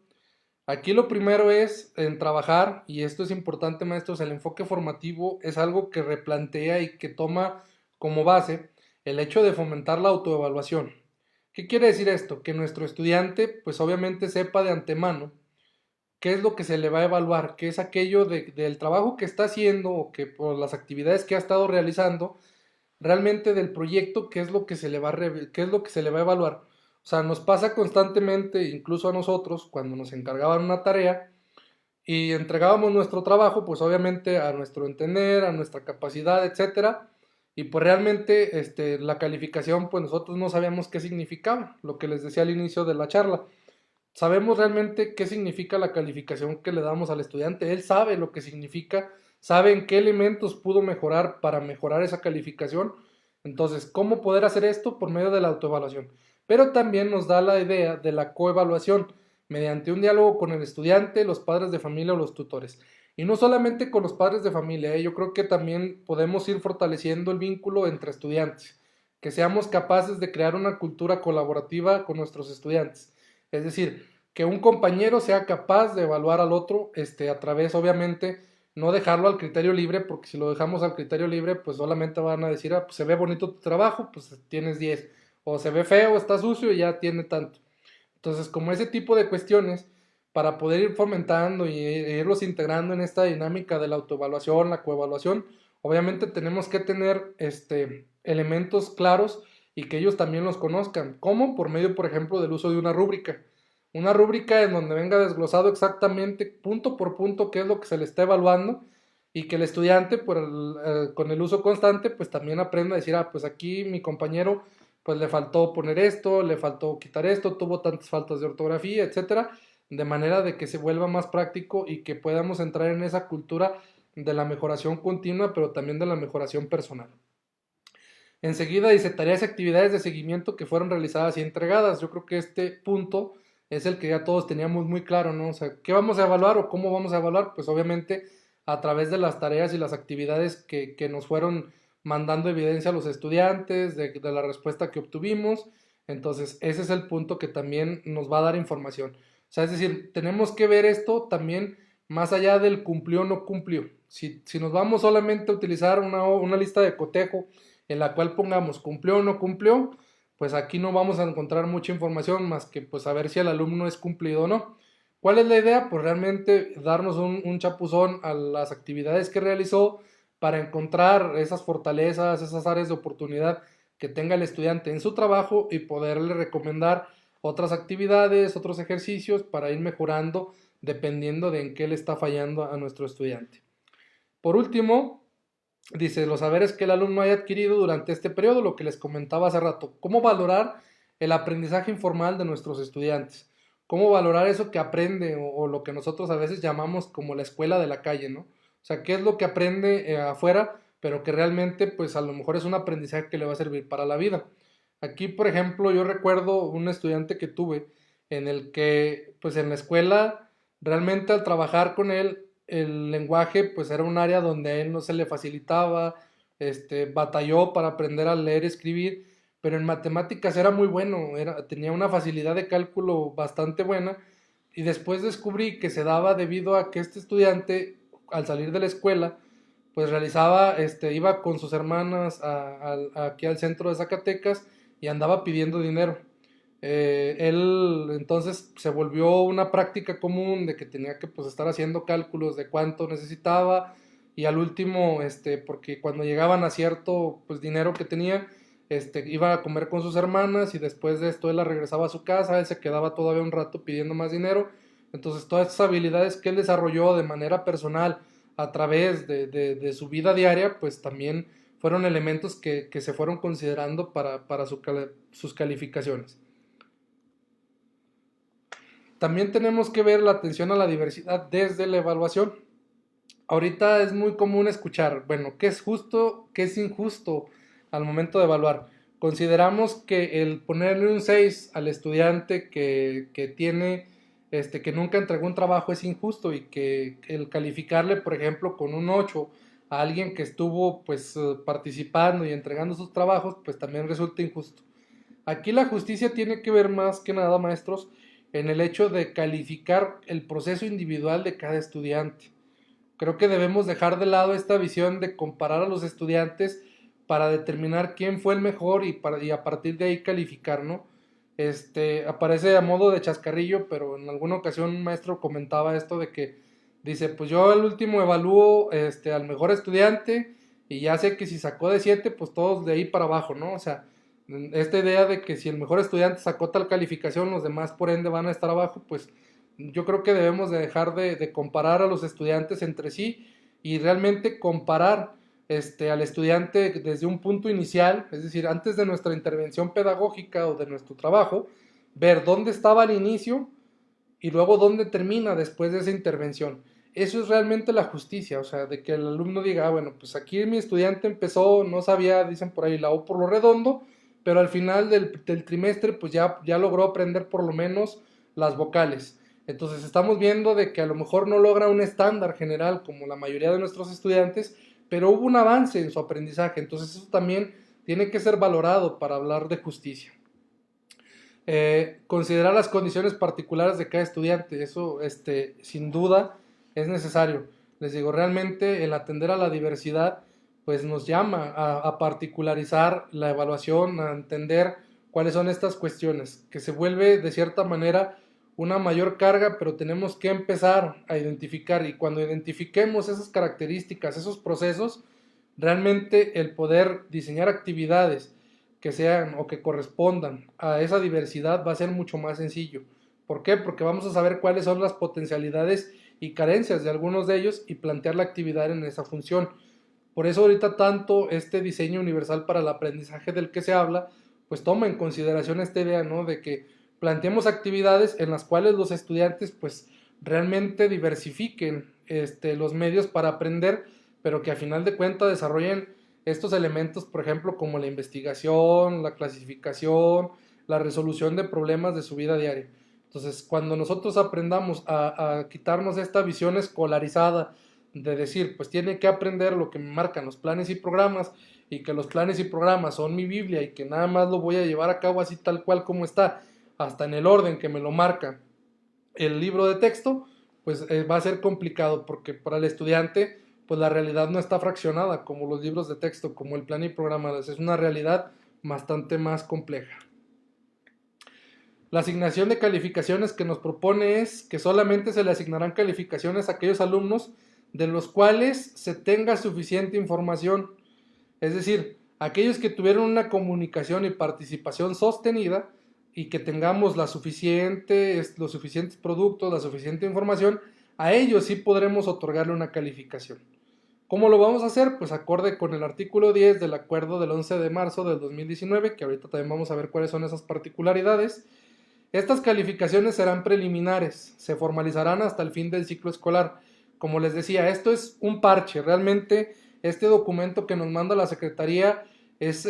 Aquí lo primero es en trabajar, y esto es importante, maestros, el enfoque formativo es algo que replantea y que toma como base el hecho de fomentar la autoevaluación. ¿Qué quiere decir esto? Que nuestro estudiante, pues obviamente sepa de antemano qué es lo que se le va a evaluar, qué es aquello del trabajo que está haciendo o que por las actividades que ha estado realizando, realmente del proyecto, qué es lo que se le va qué es lo que se le va a evaluar. O sea, nos pasa constantemente, incluso a nosotros, cuando nos encargaban una tarea y entregábamos nuestro trabajo, pues obviamente a nuestro entender, a nuestra capacidad, etcétera, y pues realmente la calificación, pues nosotros no sabíamos qué significaba, lo que les decía al inicio de la charla. Sabemos realmente qué significa la calificación que le damos al estudiante. Él sabe lo que significa, sabe en qué elementos pudo mejorar para mejorar esa calificación. Entonces, ¿cómo poder hacer esto? Por medio de la autoevaluación. Pero también nos da la idea de la coevaluación mediante un diálogo con el estudiante, los padres de familia o los tutores. Y no solamente con los padres de familia, yo creo que también podemos ir fortaleciendo el vínculo entre estudiantes, que seamos capaces de crear una cultura colaborativa con nuestros estudiantes. Es decir, que un compañero sea capaz de evaluar al otro, a través, obviamente, no dejarlo al criterio libre, porque si lo dejamos al criterio libre, pues solamente van a decir, pues se ve bonito tu trabajo, pues tienes 10, o se ve feo, está sucio y ya tiene tanto. Entonces, como ese tipo de cuestiones, para poder ir fomentando y irlos integrando en esta dinámica de la autoevaluación, la coevaluación, obviamente tenemos que tener elementos claros y que ellos también los conozcan. ¿Cómo? Por medio, por ejemplo, del uso de una rúbrica. Una rúbrica en donde venga desglosado exactamente punto por punto qué es lo que se le está evaluando y que el estudiante, con el uso constante, pues también aprenda a decir, pues aquí mi compañero pues le faltó poner esto, le faltó quitar esto, tuvo tantas faltas de ortografía, etcétera, de manera de que se vuelva más práctico y que podamos entrar en esa cultura de la mejoración continua, pero también de la mejoración personal. Enseguida dice tareas y actividades de seguimiento que fueron realizadas y entregadas. Yo creo que este punto es el que ya todos teníamos muy claro, ¿no? O sea, ¿qué vamos a evaluar o cómo vamos a evaluar? Pues obviamente a través de las tareas y las actividades que nos fueron mandando evidencia a los estudiantes, de la respuesta que obtuvimos. Entonces, ese es el punto que también nos va a dar información. O sea, es decir, tenemos que ver esto también más allá del cumplió o no cumplió. Si nos vamos solamente a utilizar una lista de cotejo en la cual pongamos cumplió o no cumplió, pues aquí no vamos a encontrar mucha información más que pues saber si el alumno es cumplido o no. ¿Cuál es la idea? Pues realmente darnos un chapuzón a las actividades que realizó para encontrar esas fortalezas, esas áreas de oportunidad que tenga el estudiante en su trabajo y poderle recomendar otras actividades, otros ejercicios para ir mejorando dependiendo de en qué le está fallando a nuestro estudiante. Por último, dice, los saberes que el alumno haya adquirido durante este periodo, lo que les comentaba hace rato. ¿Cómo valorar el aprendizaje informal de nuestros estudiantes? ¿Cómo valorar eso que aprende o lo que nosotros a veces llamamos como la escuela de la calle, ¿no? O sea, ¿qué es lo que aprende afuera, pero que realmente pues a lo mejor es un aprendizaje que le va a servir para la vida? Aquí, por ejemplo, yo recuerdo un estudiante que tuve en el que pues en la escuela realmente al trabajar con él el lenguaje pues era un área donde a él no se le facilitaba, batalló para aprender a leer y escribir, pero en matemáticas era muy bueno, tenía una facilidad de cálculo bastante buena y después descubrí que se daba debido a que este estudiante al salir de la escuela pues realizaba, iba con sus hermanas aquí al centro de Zacatecas y andaba pidiendo dinero. Él entonces se volvió una práctica común de que tenía que pues estar haciendo cálculos de cuánto necesitaba y al último, porque cuando llegaban a cierto pues dinero que tenía, iba a comer con sus hermanas y después de esto él la regresaba a su casa, él se quedaba todavía un rato pidiendo más dinero. Entonces todas estas habilidades que él desarrolló de manera personal a través de su vida diaria, pues también fueron elementos que se fueron considerando para sus calificaciones. también tenemos que ver la atención a la diversidad desde la evaluación. Ahorita es muy común escuchar, bueno, ¿qué es justo, qué es injusto al momento de evaluar? Consideramos que el ponerle un 6 al estudiante que tiene, que nunca entregó un trabajo es injusto, y que el calificarle, por ejemplo, con un 8 a alguien que estuvo pues participando y entregando sus trabajos, pues también resulta injusto. Aquí la justicia tiene que ver más que nada, maestros, en el hecho de calificar el proceso individual de cada estudiante. Creo que debemos dejar de lado esta visión de comparar a los estudiantes para determinar quién fue el mejor y a partir de ahí calificar, ¿no? Aparece a modo de chascarrillo, pero en alguna ocasión un maestro comentaba esto de que dice, pues yo al último evalúo al mejor estudiante y ya sé que si sacó de 7, pues todos de ahí para abajo, ¿no? O sea, esta idea de que si el mejor estudiante sacó tal calificación, los demás por ende van a estar abajo, pues yo creo que debemos de dejar de comparar a los estudiantes entre sí y realmente comparar al estudiante desde un punto inicial, es decir, antes de nuestra intervención pedagógica o de nuestro trabajo, ver dónde estaba al inicio y luego dónde termina después de esa intervención. Eso es realmente la justicia, o sea, de que el alumno diga, bueno, pues aquí mi estudiante empezó, no sabía, dicen por ahí, la O por lo redondo, pero al final del trimestre pues ya logró aprender por lo menos las vocales. Entonces estamos viendo de que a lo mejor no logra un estándar general como la mayoría de nuestros estudiantes, pero hubo un avance en su aprendizaje. Entonces eso también tiene que ser valorado para hablar de justicia. Considerar las condiciones particulares de cada estudiante, eso sin duda es necesario. Les digo, realmente el atender a la diversidad pues nos llama a particularizar la evaluación, a entender cuáles son estas cuestiones, que se vuelve de cierta manera una mayor carga, pero tenemos que empezar a identificar, y cuando identifiquemos esas características, esos procesos, realmente el poder diseñar actividades que sean o que correspondan a esa diversidad va a ser mucho más sencillo. ¿Por qué? Porque vamos a saber cuáles son las potencialidades y carencias de algunos de ellos y plantear la actividad en esa función. Por eso ahorita tanto este diseño universal para el aprendizaje del que se habla, pues toma en consideración esta idea, ¿no? De que planteemos actividades en las cuales los estudiantes pues realmente diversifiquen los medios para aprender, pero que a final de cuentas desarrollen estos elementos, por ejemplo, como la investigación, la clasificación, la resolución de problemas de su vida diaria. Entonces, cuando nosotros aprendamos a quitarnos esta visión escolarizada de decir, pues tiene que aprender lo que me marcan los planes y programas, y que los planes y programas son mi Biblia y que nada más lo voy a llevar a cabo así tal cual como está, hasta en el orden que me lo marca el libro de texto, pues va a ser complicado, porque para el estudiante pues la realidad no está fraccionada como los libros de texto, como el plan y programa, es una realidad bastante más compleja. La asignación de calificaciones que nos propone es que solamente se le asignarán calificaciones a aquellos alumnos de los cuales se tenga suficiente información, es decir, aquellos que tuvieron una comunicación y participación sostenida y que tengamos los suficientes productos, la suficiente información, a ellos sí podremos otorgarle una calificación. ¿Cómo lo vamos a hacer? Pues acorde con el artículo 10 del acuerdo del 11 de marzo del 2019, que ahorita también vamos a ver cuáles son esas particularidades. Estas calificaciones serán preliminares, se formalizarán hasta el fin del ciclo escolar. Como les decía, esto es un parche, realmente este documento que nos manda la Secretaría es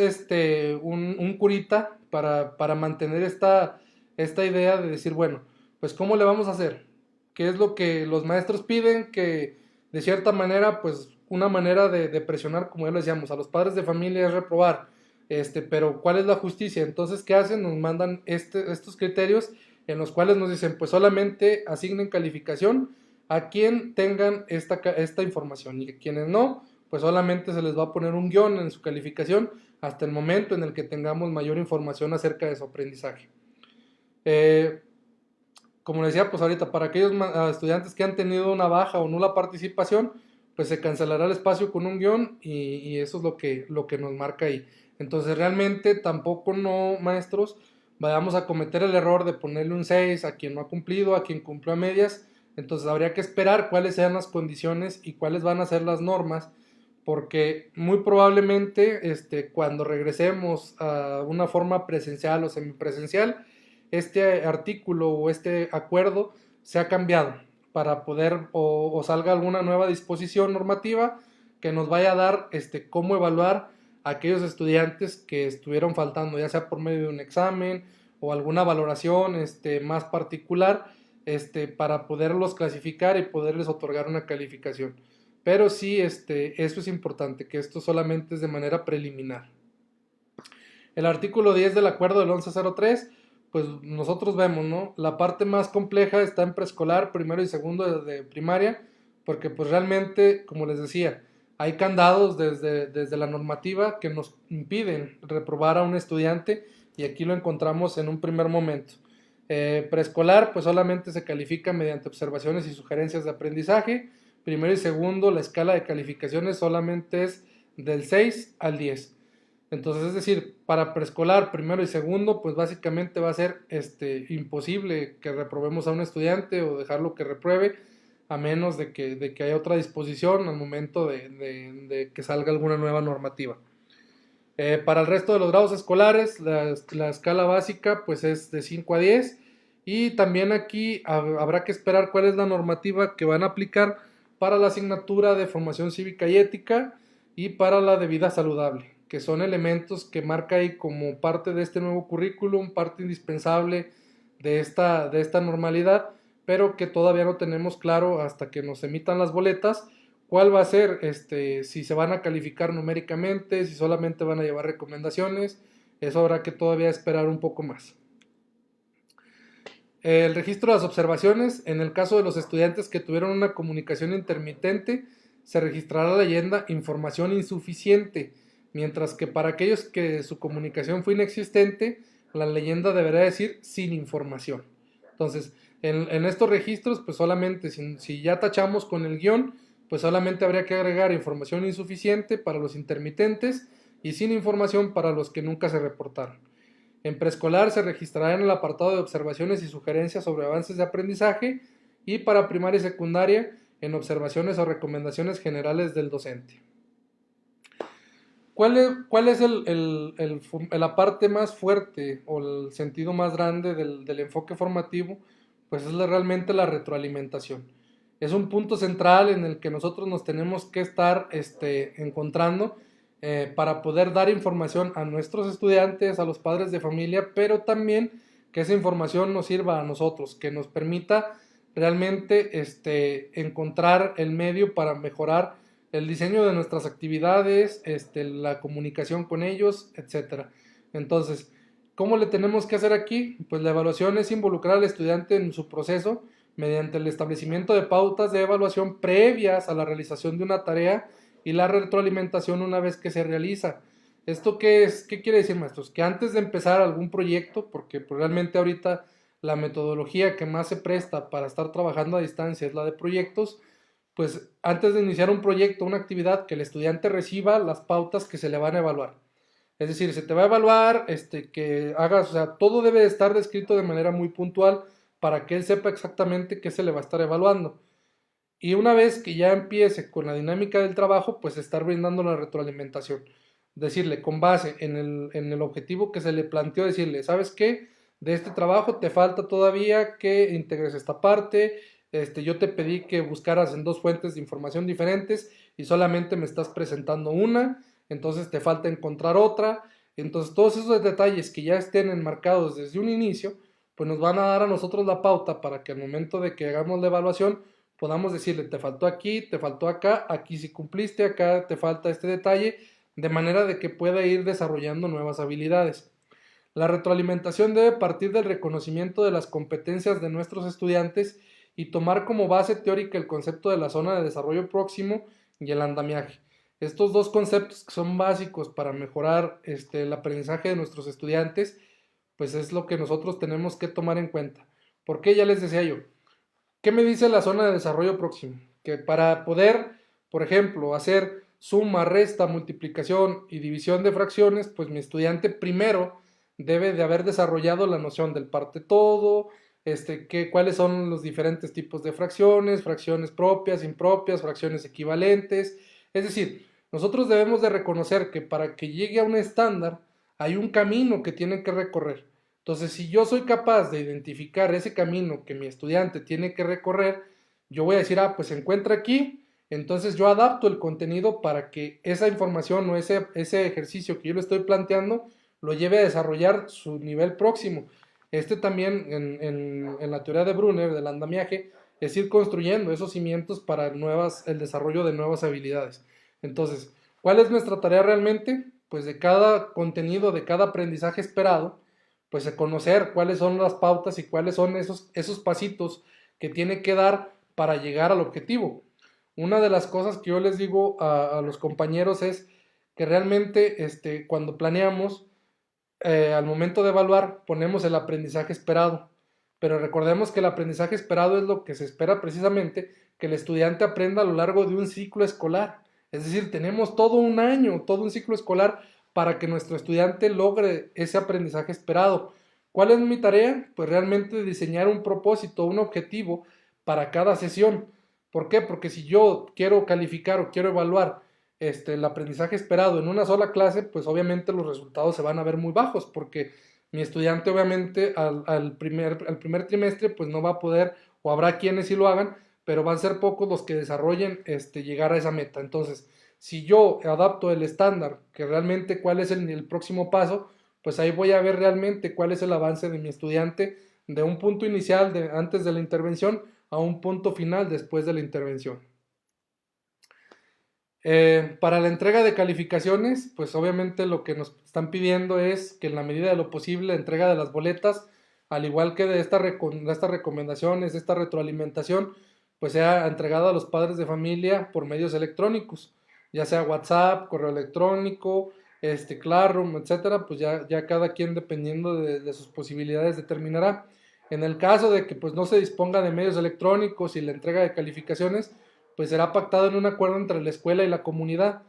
un curita para mantener esta idea de decir, bueno, pues ¿cómo le vamos a hacer? ¿Qué es lo que los maestros piden? Que de cierta manera, pues una manera de presionar, como ya lo decíamos, a los padres de familia es reprobar. Pero ¿cuál es la justicia? Entonces, ¿qué hacen? Nos mandan estos criterios en los cuales nos dicen, pues solamente asignen calificación a quien tengan esta información, y a quienes no, pues solamente se les va a poner un guión en su calificación hasta el momento en el que tengamos mayor información acerca de su aprendizaje. Como les decía, pues ahorita para aquellos estudiantes que han tenido una baja o nula participación, pues se cancelará el espacio con un guión, y eso es lo que nos marca ahí. Entonces realmente tampoco, no, maestros, vayamos a cometer el error de ponerle un 6 a quien no ha cumplido, a quien cumplió a medias. Entonces habría que esperar cuáles sean las condiciones y cuáles van a ser las normas, porque muy probablemente cuando regresemos a una forma presencial o semipresencial, este artículo o este acuerdo sea cambiado para poder o salga alguna nueva disposición normativa que nos vaya a dar cómo evaluar a aquellos estudiantes que estuvieron faltando, ya sea por medio de un examen o alguna valoración más particular, para poderlos clasificar y poderles otorgar una calificación. Pero sí, eso es importante, que esto solamente es de manera preliminar. El artículo 10 del acuerdo del 1103, pues nosotros vemos, ¿no? La parte más compleja está en preescolar, primero y segundo de primaria, porque pues realmente, como les decía, hay candados desde la normativa que nos impiden reprobar a un estudiante y aquí lo encontramos en un primer momento. Preescolar, pues solamente se califica mediante observaciones y sugerencias de aprendizaje. Primero y segundo, la escala de calificaciones solamente es del 6 al 10. Entonces, es decir, para preescolar, primero y segundo, pues básicamente va a ser imposible que reprobemos a un estudiante o dejarlo que repruebe, a menos de que haya otra disposición al momento de que salga alguna nueva normativa. Para el resto de los grados escolares, la escala básica pues es de 5 a 10 y también aquí habrá que esperar cuál es la normativa que van a aplicar para la asignatura de formación cívica y ética y para la de vida saludable, que son elementos que marca ahí como parte de este nuevo currículum, parte indispensable de esta normalidad, pero que todavía no tenemos claro hasta que nos emitan las boletas cuál va a ser, si se van a calificar numéricamente, si solamente van a llevar recomendaciones, eso habrá que todavía esperar un poco más. El registro de las observaciones, en el caso de los estudiantes que tuvieron una comunicación intermitente, se registrará la leyenda información insuficiente, mientras que para aquellos que su comunicación fue inexistente, la leyenda deberá decir sin información. Entonces, en estos registros, pues solamente si ya tachamos con el guión, pues solamente habría que agregar información insuficiente para los intermitentes y sin información para los que nunca se reportaron. En preescolar se registrará en el apartado de observaciones y sugerencias sobre avances de aprendizaje y para primaria y secundaria en observaciones o recomendaciones generales del docente. ¿Cuál es la parte más fuerte o el sentido más grande del enfoque formativo? Pues es realmente la retroalimentación. Es un punto central en el que nosotros nos tenemos que estar encontrando para poder dar información a nuestros estudiantes, a los padres de familia, pero también que esa información nos sirva a nosotros, que nos permita realmente encontrar el medio para mejorar el diseño de nuestras actividades, la comunicación con ellos, etcétera. Entonces, ¿cómo le tenemos que hacer aquí? Pues la evaluación es involucrar al estudiante en su proceso mediante el establecimiento de pautas de evaluación previas a la realización de una tarea y la retroalimentación una vez que se realiza. ¿Esto qué es? ¿Qué quiere decir, maestros? Que antes de empezar algún proyecto, porque pues, realmente ahorita la metodología que más se presta para estar trabajando a distancia es la de proyectos, pues antes de iniciar un proyecto, una actividad, que el estudiante reciba las pautas que se le van a evaluar. Es decir, se te va a evaluar, que hagas, o sea, todo debe de estar descrito de manera muy puntual para que él sepa exactamente qué se le va a estar evaluando. Y una vez que ya empiece con la dinámica del trabajo, pues estar brindando la retroalimentación. Decirle, con base en el objetivo que se le planteó, decirle, ¿sabes qué? De este trabajo te falta todavía que integres esta parte. Yo te pedí que buscaras en dos fuentes de información diferentes y solamente me estás presentando una, entonces te falta encontrar otra. Entonces todos esos detalles que ya estén enmarcados desde un inicio, pues nos van a dar a nosotros la pauta para que al momento de que hagamos la evaluación podamos decirle, te faltó aquí, te faltó acá, aquí sí cumpliste, acá te falta este detalle, de manera de que pueda ir desarrollando nuevas habilidades. La retroalimentación debe partir del reconocimiento de las competencias de nuestros estudiantes y tomar como base teórica el concepto de la zona de desarrollo próximo y el andamiaje. Estos dos conceptos que son básicos para mejorar el aprendizaje de nuestros estudiantes, pues es lo que nosotros tenemos que tomar en cuenta. Porque ya les decía yo, ¿qué me dice la zona de desarrollo próximo? Que para poder, por ejemplo, hacer suma, resta, multiplicación y división de fracciones, pues mi estudiante primero debe de haber desarrollado la noción del parte todo, cuáles son los diferentes tipos de fracciones, fracciones propias, impropias, fracciones equivalentes. Es decir, nosotros debemos de reconocer que para que llegue a un estándar hay un camino que tienen que recorrer. Entonces, si yo soy capaz de identificar ese camino que mi estudiante tiene que recorrer, yo voy a decir, pues se encuentra aquí, entonces yo adapto el contenido para que esa información o ese ejercicio que yo le estoy planteando lo lleve a desarrollar su nivel próximo. Este también en la teoría de Brunner, del andamiaje, es ir construyendo esos cimientos para el desarrollo de nuevas habilidades. Entonces, ¿cuál es nuestra tarea realmente? Pues de cada contenido, de cada aprendizaje esperado, pues conocer cuáles son las pautas y cuáles son esos pasitos que tiene que dar para llegar al objetivo. Una de las cosas que yo les digo a los compañeros es que realmente cuando planeamos, al momento de evaluar, ponemos el aprendizaje esperado. Pero recordemos que el aprendizaje esperado es lo que se espera precisamente que el estudiante aprenda a lo largo de un ciclo escolar. Es decir, tenemos todo un año, todo un ciclo escolar para que nuestro estudiante logre ese aprendizaje esperado. ¿Cuál es mi tarea? Pues realmente diseñar un propósito, un objetivo para cada sesión. ¿Por qué? Porque si yo quiero calificar o quiero evaluar el aprendizaje esperado en una sola clase, pues obviamente los resultados se van a ver muy bajos, porque mi estudiante obviamente al primer trimestre pues no va a poder, o habrá quienes sí lo hagan, pero van a ser pocos los que desarrollen llegar a esa meta. Entonces, si yo adapto el estándar, que realmente cuál es el próximo paso, pues ahí voy a ver realmente cuál es el avance de mi estudiante de un punto inicial antes de la intervención a un punto final después de la intervención. Para la entrega de calificaciones, pues obviamente lo que nos están pidiendo es que en la medida de lo posible la entrega de las boletas, al igual que de estas recomendaciones, esta retroalimentación, pues sea entregada a los padres de familia por medios electrónicos, ya sea WhatsApp, correo electrónico, Classroom, etcétera, pues ya cada quien dependiendo de sus posibilidades determinará. En el caso de que pues no se disponga de medios electrónicos y la entrega de calificaciones, pues será pactado en un acuerdo entre la escuela y la comunidad.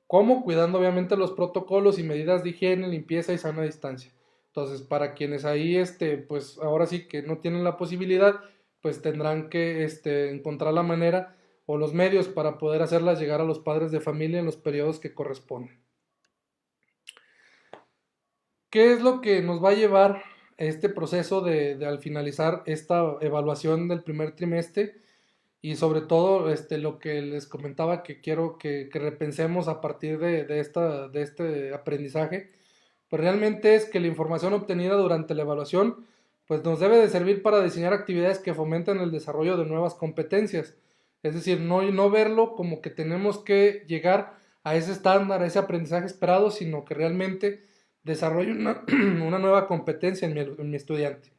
¿Cómo? Cuidando obviamente los protocolos y medidas de higiene, limpieza y sana distancia. Entonces, para quienes ahí, pues ahora sí que no tienen la posibilidad, pues tendrán que encontrar la manera o los medios para poder hacerlas llegar a los padres de familia en los periodos que corresponden. ¿Qué es lo que nos va a llevar este proceso de al finalizar esta evaluación del primer trimestre? Y sobre todo lo que les comentaba que quiero que repensemos a partir de este aprendizaje, pues realmente es que la información obtenida durante la evaluación pues nos debe de servir para diseñar actividades que fomenten el desarrollo de nuevas competencias. Es decir, no verlo como que tenemos que llegar a ese estándar, a ese aprendizaje esperado, sino que realmente desarrolle una nueva competencia en mi estudiante.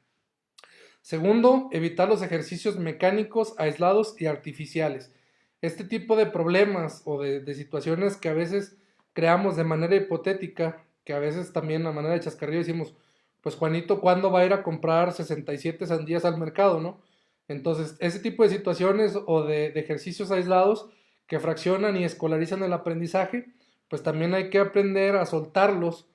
Segundo, evitar los ejercicios mecánicos, aislados y artificiales. Este tipo de problemas o de situaciones que a veces creamos de manera hipotética, que a veces también a manera de chascarrillo decimos, pues Juanito, ¿cuándo va a ir a comprar 67 sandías al mercado, no? Entonces, ese tipo de situaciones o de ejercicios aislados que fraccionan y escolarizan el aprendizaje, pues también hay que aprender a soltarlos,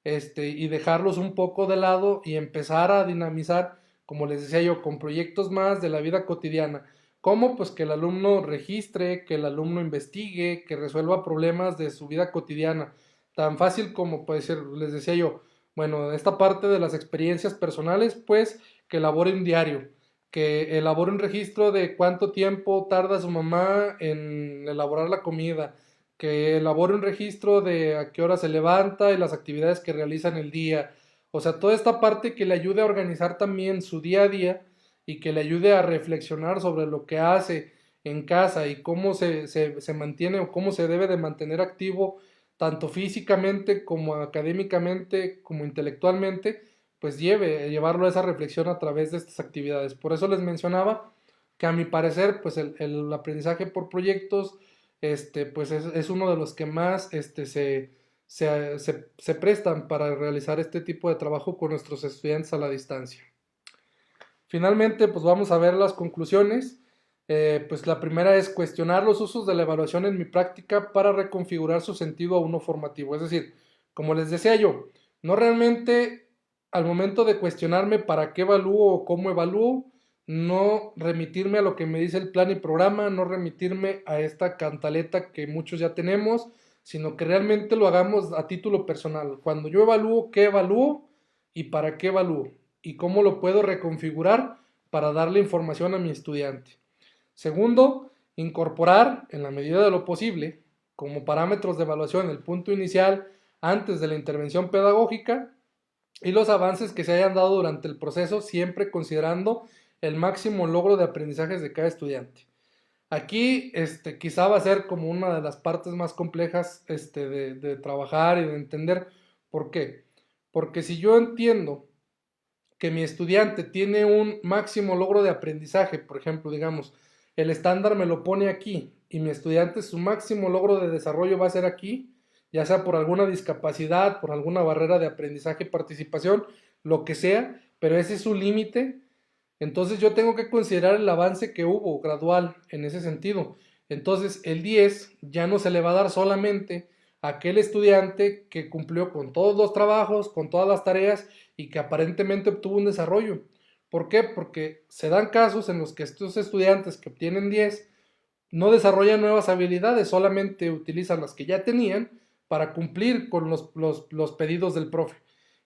y dejarlos un poco de lado y empezar a dinamizar, como les decía yo, con proyectos más de la vida cotidiana. ¿Cómo? Pues que el alumno registre, que el alumno investigue, que resuelva problemas de su vida cotidiana. Tan fácil como puede ser, les decía yo, bueno, esta parte de las experiencias personales, pues que elabore un diario, que elabore un registro de cuánto tiempo tarda su mamá en elaborar la comida, que elabore un registro de a qué hora se levanta y las actividades que realiza en el día. O sea, toda esta parte que le ayude a organizar también su día a día y que le ayude a reflexionar sobre lo que hace en casa y cómo se mantiene o cómo se debe de mantener activo tanto físicamente como académicamente como intelectualmente, pues llevarlo a esa reflexión a través de estas actividades. Por eso les mencionaba que a mi parecer, pues el aprendizaje por proyectos, pues es uno de los que más se prestan para realizar este tipo de trabajo con nuestros estudiantes a la distancia. Finalmente, pues vamos a ver las conclusiones. Pues la primera es cuestionar los usos de la evaluación en mi práctica para reconfigurar su sentido a uno formativo. Es decir, como les decía yo, no realmente al momento de cuestionarme para qué evalúo o cómo evalúo, no remitirme a lo que me dice el plan y programa, no remitirme a esta cantaleta que muchos ya tenemos, sino que realmente lo hagamos a título personal. Cuando yo evalúo, ¿qué evalúo? y para qué evalúo y cómo lo puedo reconfigurar para darle información a mi estudiante. Segundo, incorporar en la medida de lo posible como parámetros de evaluación el punto inicial antes de la intervención pedagógica y los avances que se hayan dado durante el proceso, siempre considerando el máximo logro de aprendizajes de cada estudiante. Aquí quizá va a ser como una de las partes más complejas de trabajar y de entender. ¿Por qué? Porque si yo entiendo que mi estudiante tiene un máximo logro de aprendizaje, por ejemplo, digamos, el estándar me lo pone aquí y mi estudiante su máximo logro de desarrollo va a ser aquí, ya sea por alguna discapacidad, por alguna barrera de aprendizaje, participación, lo que sea, pero ese es su límite. Entonces yo tengo que considerar el avance que hubo gradual en ese sentido. Entonces el 10 ya no se le va a dar solamente a aquel estudiante que cumplió con todos los trabajos, con todas las tareas y que aparentemente obtuvo un desarrollo. ¿Por qué? Porque se dan casos en los que estos estudiantes que obtienen 10 no desarrollan nuevas habilidades, solamente utilizan las que ya tenían para cumplir con los pedidos del profe.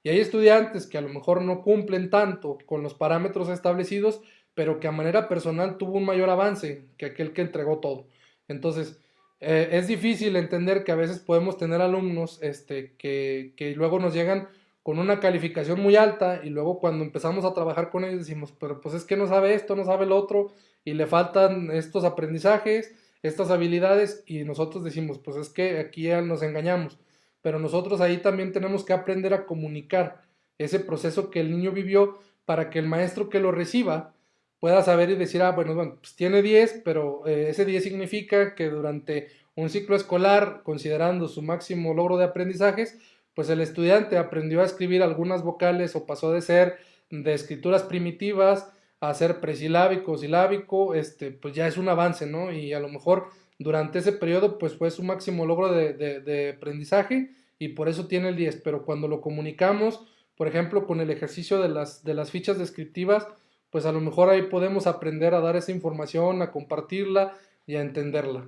Y hay estudiantes que a lo mejor no cumplen tanto con los parámetros establecidos, pero que a manera personal tuvo un mayor avance que aquel que entregó todo. Entonces, es difícil entender que a veces podemos tener alumnos que luego nos llegan con una calificación muy alta y luego cuando empezamos a trabajar con ellos decimos, pero pues es que no sabe esto, no sabe lo otro y le faltan estos aprendizajes, estas habilidades y nosotros decimos, pues es que aquí ya nos engañamos, pero nosotros ahí también tenemos que aprender a comunicar ese proceso que el niño vivió para que el maestro que lo reciba pueda saber y decir, bueno, pues tiene 10, pero ese 10 significa que durante un ciclo escolar, considerando su máximo logro de aprendizajes, pues el estudiante aprendió a escribir algunas vocales o pasó de ser de escrituras primitivas a ser presilábico, silábico, pues ya es un avance, ¿no? Y a lo mejor durante ese periodo, pues fue su máximo logro de aprendizaje y por eso tiene el 10, pero cuando lo comunicamos, por ejemplo, con el ejercicio de las fichas descriptivas, pues a lo mejor ahí podemos aprender a dar esa información, a compartirla y a entenderla.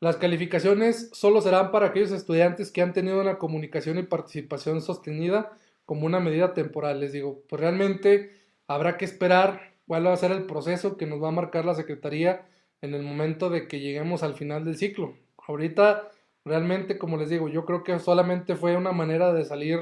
Las calificaciones solo serán para aquellos estudiantes que han tenido una comunicación y participación sostenida como una medida temporal. Les digo, pues realmente habrá que esperar cuál va a ser el proceso que nos va a marcar la Secretaría en el momento de que lleguemos al final del ciclo. Ahorita, realmente, como les digo, yo creo que solamente fue una manera de salir,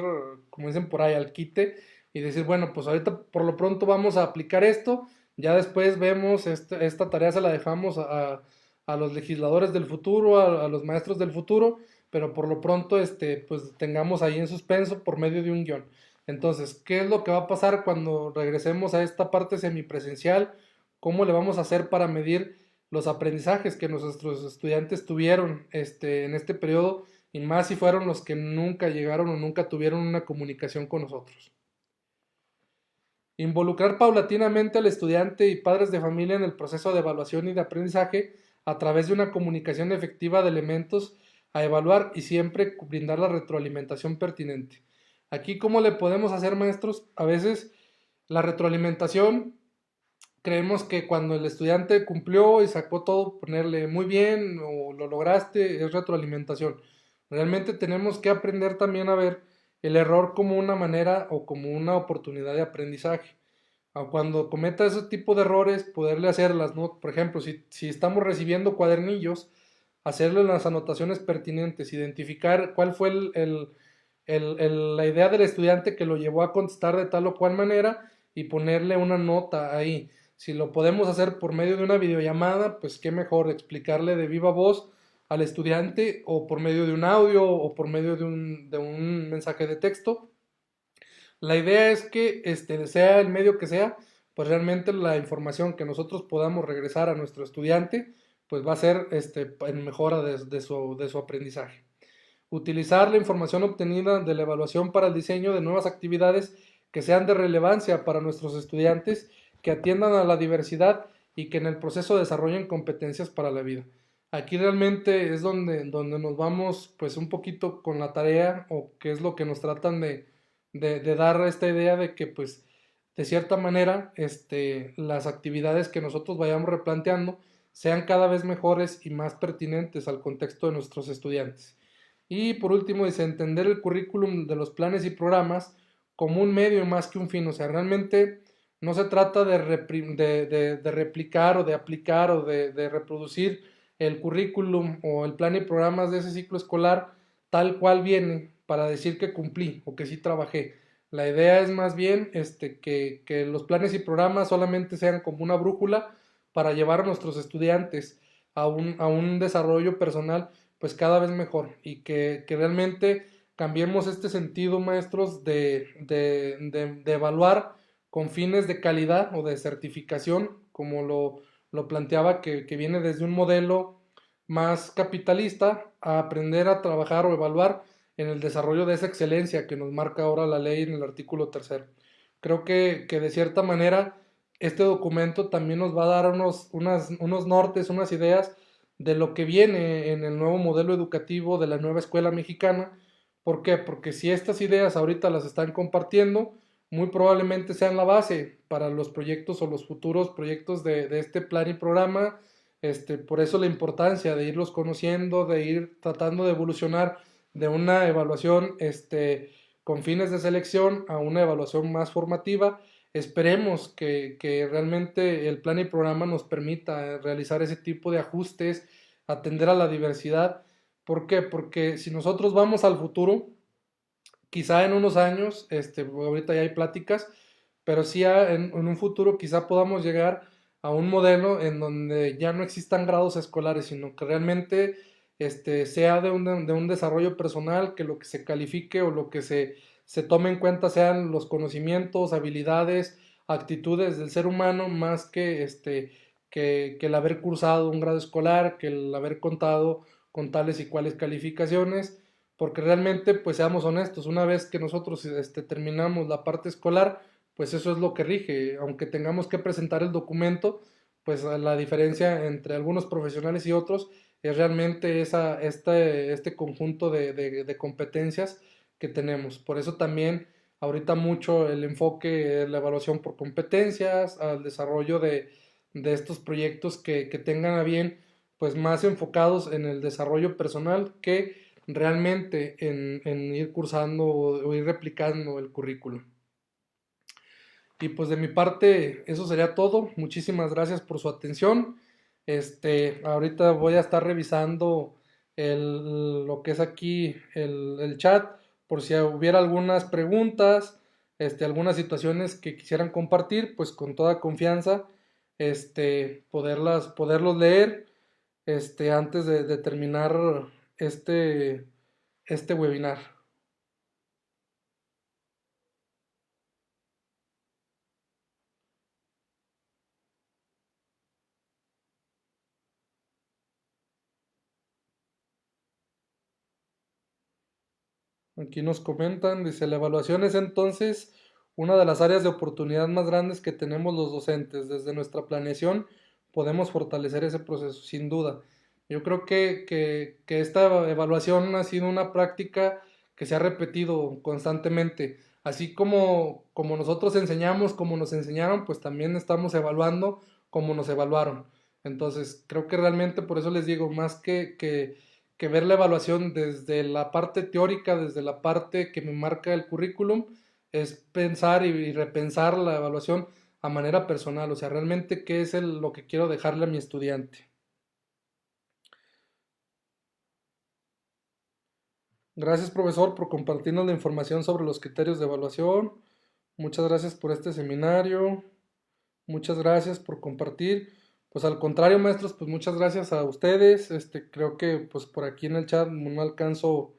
como dicen por ahí, al quite y decir, bueno, pues ahorita por lo pronto vamos a aplicar esto, ya después vemos, esta tarea se la dejamos a los legisladores del futuro, a los maestros del futuro, pero por lo pronto pues tengamos ahí en suspenso por medio de un guión. Entonces, ¿qué es lo que va a pasar cuando regresemos a esta parte semipresencial? ¿Cómo le vamos a hacer para medir los aprendizajes que nuestros estudiantes tuvieron en este periodo? Y más si fueron los que nunca llegaron o nunca tuvieron una comunicación con nosotros. Involucrar paulatinamente al estudiante y padres de familia en el proceso de evaluación y de aprendizaje a través de una comunicación efectiva de elementos a evaluar y siempre brindar la retroalimentación pertinente. Aquí, ¿cómo le podemos hacer, maestros? A veces la retroalimentación, creemos que cuando el estudiante cumplió y sacó todo, ponerle muy bien o lo lograste, es retroalimentación. Realmente tenemos que aprender también a ver el error como una manera o como una oportunidad de aprendizaje. Cuando cometa ese tipo de errores, poderle hacerlas, ¿no? Por ejemplo, si estamos recibiendo cuadernillos, hacerle las anotaciones pertinentes, identificar cuál fue la idea del estudiante que lo llevó a contestar de tal o cual manera y ponerle una nota ahí. Si lo podemos hacer por medio de una videollamada, pues qué mejor explicarle de viva voz al estudiante o por medio de un audio o por medio de un mensaje de texto. La idea es que sea el medio que sea, pues realmente la información que nosotros podamos regresar a nuestro estudiante, pues va a ser en mejora de su aprendizaje. Utilizar la información obtenida de la evaluación para el diseño de nuevas actividades que sean de relevancia para nuestros estudiantes, que atiendan a la diversidad y que en el proceso desarrollen competencias para la vida. Aquí realmente es donde nos vamos pues un poquito con la tarea o qué es lo que nos tratan de dar esta idea de que pues de cierta manera las actividades que nosotros vayamos replanteando sean cada vez mejores y más pertinentes al contexto de nuestros estudiantes. Y por último dice entender el currículum de los planes y programas como un medio más que un fin. O sea, realmente no se trata de replicar o de aplicar o de reproducir el currículum o el plan y programas de ese ciclo escolar tal cual viene para decir que cumplí o que sí trabajé. La idea es más bien que los planes y programas solamente sean como una brújula para llevar a nuestros estudiantes a un desarrollo personal pues cada vez mejor y que realmente cambiemos este sentido, maestros, de evaluar con fines de calidad o de certificación, como lo planteaba, que viene desde un modelo más capitalista, a aprender a trabajar o evaluar en el desarrollo de esa excelencia que nos marca ahora la ley en el artículo tercero. Creo que de cierta manera este documento también nos va a dar unos nortes, unas ideas de lo que viene en el nuevo modelo educativo de la nueva escuela mexicana. ¿Por qué? Porque si estas ideas ahorita las están compartiendo, muy probablemente sean la base para los proyectos o los futuros proyectos de este plan y programa. Por eso la importancia de irlos conociendo, de ir tratando de evolucionar de una evaluación con fines de selección a una evaluación más formativa. Esperemos que realmente el plan y programa nos permita realizar ese tipo de ajustes, atender a la diversidad. ¿Por qué? Porque si nosotros vamos al futuro, quizá en unos años, ahorita ya hay pláticas, pero sí en un futuro quizá podamos llegar a un modelo en donde ya no existan grados escolares, sino que realmente sea de un desarrollo personal, que lo que se califique o lo que se tome en cuenta sean los conocimientos, habilidades, actitudes del ser humano, más que el haber cursado un grado escolar, que el haber contado con tales y cuales calificaciones, porque realmente, pues seamos honestos, una vez que nosotros terminamos la parte escolar, pues eso es lo que rige, aunque tengamos que presentar el documento, pues la diferencia entre algunos profesionales y otros es realmente este conjunto de competencias que tenemos. Por eso también ahorita mucho el enfoque, la evaluación por competencias, al desarrollo de estos proyectos que tengan a bien, pues más enfocados en el desarrollo personal que realmente en ir cursando o ir replicando el currículo. Y pues de mi parte, eso sería todo. Muchísimas gracias por su atención. Ahorita voy a estar revisando lo que es aquí el chat por si hubiera algunas preguntas, algunas situaciones que quisieran compartir, pues con toda confianza, poderlos leer, antes de terminar este, este webinar. Aquí nos comentan, dice, la evaluación es entonces una de las áreas de oportunidad más grandes que tenemos los docentes. Desde nuestra planeación podemos fortalecer ese proceso, sin duda. Yo creo que esta evaluación ha sido una práctica que se ha repetido constantemente. Así como nosotros enseñamos, como nos enseñaron, pues también estamos evaluando como nos evaluaron. Entonces, creo que realmente por eso les digo, más que ver la evaluación desde la parte teórica, desde la parte que me marca el currículum, es pensar y repensar la evaluación a manera personal, o sea, realmente qué es lo que quiero dejarle a mi estudiante. Gracias, profesor, por compartirnos la información sobre los criterios de evaluación. Muchas gracias por este seminario. Muchas gracias por compartir. Pues al contrario, maestros, pues muchas gracias a ustedes. Creo que pues por aquí en el chat no alcanzo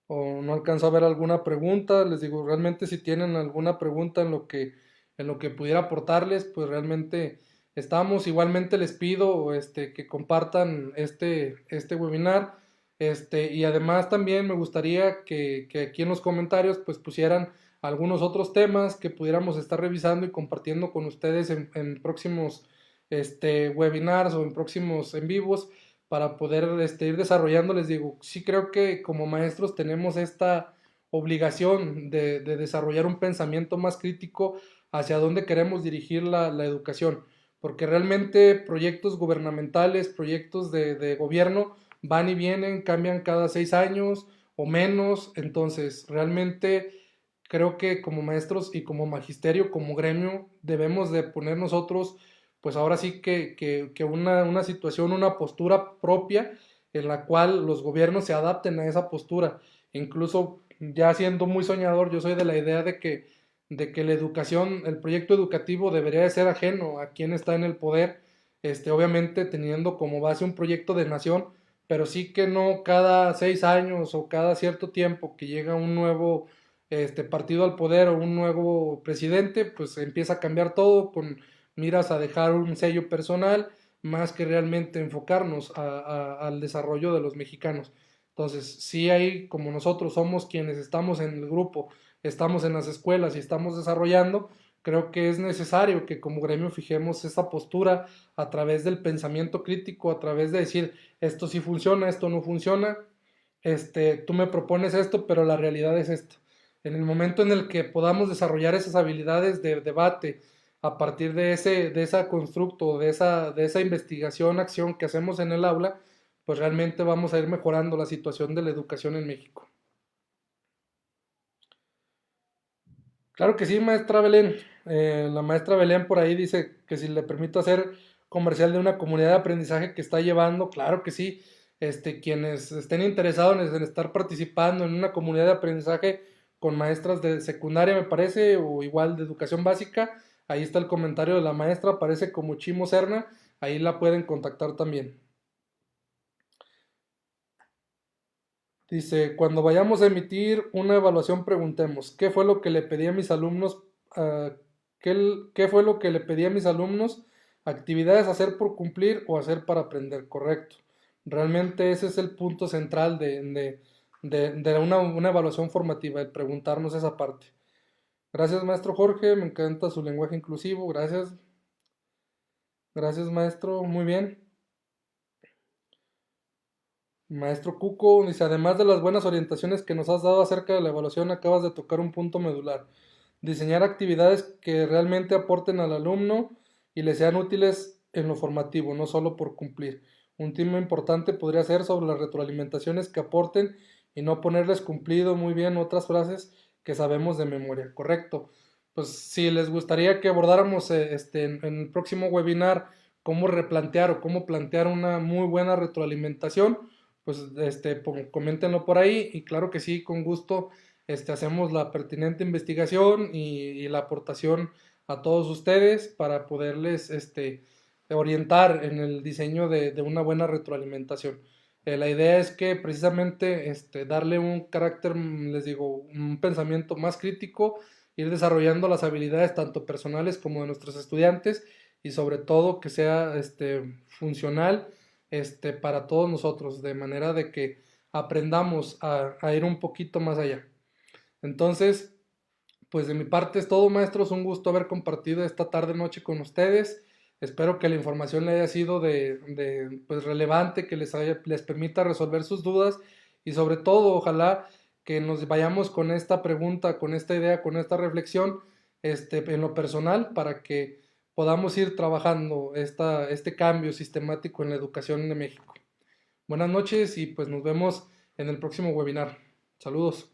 o no alcanzo a ver alguna pregunta. Les digo, realmente si tienen alguna pregunta en lo que pudiera aportarles, pues realmente estamos. Igualmente les pido que compartan este webinar. Y además también me gustaría que aquí en los comentarios pues pusieran algunos otros temas que pudiéramos estar revisando y compartiendo con ustedes en próximos webinars o en próximos en vivos para poder ir desarrollando. Les digo, sí creo que como maestros tenemos esta obligación de desarrollar un pensamiento más crítico hacia dónde queremos dirigir la educación, porque realmente proyectos gubernamentales, proyectos de gobierno van y vienen, cambian cada 6 años o menos, entonces realmente creo que como maestros y como magisterio, como gremio, debemos de poner nosotros, pues ahora sí que una situación, una postura propia en la cual los gobiernos se adapten a esa postura. Incluso ya siendo muy soñador, yo soy de la idea de que la educación, el proyecto educativo debería de ser ajeno a quien está en el poder, obviamente teniendo como base un proyecto de nación, pero sí que no cada 6 años o cada cierto tiempo que llega un nuevo partido al poder o un nuevo presidente, pues empieza a cambiar todo con miras a dejar un sello personal más que realmente enfocarnos al desarrollo de los mexicanos. Entonces, sí hay, como nosotros somos quienes estamos en el grupo, estamos en las escuelas y estamos desarrollando, creo que es necesario que como gremio fijemos esa postura a través del pensamiento crítico, a través de decir, esto sí funciona, esto no funciona, tú me propones esto, pero la realidad es esto. En el momento en el que podamos desarrollar esas habilidades de debate a partir de esa constructo, de esa investigación, acción que hacemos en el aula, pues realmente vamos a ir mejorando la situación de la educación en México. Claro que sí, maestra Belén. La maestra Belén por ahí dice que si le permito hacer comercial de una comunidad de aprendizaje que está llevando, claro que sí. Quienes estén interesados en estar participando en una comunidad de aprendizaje con maestras de secundaria, me parece, o igual de educación básica, ahí está el comentario de la maestra, aparece como Chimo Serna, ahí la pueden contactar también. Dice, cuando vayamos a emitir una evaluación, preguntemos, ¿qué fue lo que le pedí a mis alumnos? ah, ¿qué fue lo que le pedí a mis alumnos? ¿Actividades a hacer por cumplir o hacer para aprender? Correcto. Realmente ese es el punto central de una evaluación formativa, el preguntarnos esa parte. Gracias, maestro Jorge, me encanta su lenguaje inclusivo, gracias. Gracias, maestro, muy bien. Maestro Cuco dice, además de las buenas orientaciones que nos has dado acerca de la evaluación, acabas de tocar un punto medular. Diseñar actividades que realmente aporten al alumno y le sean útiles en lo formativo, no solo por cumplir. Un tema importante podría ser sobre las retroalimentaciones que aporten y no ponerles cumplido muy bien otras frases que sabemos de memoria. Correcto. Pues si les gustaría que abordáramos en el próximo webinar cómo replantear o cómo plantear una muy buena retroalimentación, pues coméntenlo por ahí y claro que sí, con gusto hacemos la pertinente investigación y la aportación a todos ustedes para poderles orientar en el diseño de una buena retroalimentación. La idea es que precisamente darle un carácter, les digo, un pensamiento más crítico, ir desarrollando las habilidades tanto personales como de nuestros estudiantes y sobre todo que sea funcional para todos nosotros, de manera de que aprendamos a ir un poquito más allá. Entonces, pues de mi parte es todo, maestros, un gusto haber compartido esta tarde noche con ustedes. Espero que la información le haya sido pues relevante, que les permita resolver sus dudas y sobre todo, ojalá que nos vayamos con esta pregunta, con esta idea, con esta reflexión, en lo personal, para que podamos ir trabajando este cambio sistemático en la educación de México. Buenas noches y pues nos vemos en el próximo webinar. Saludos.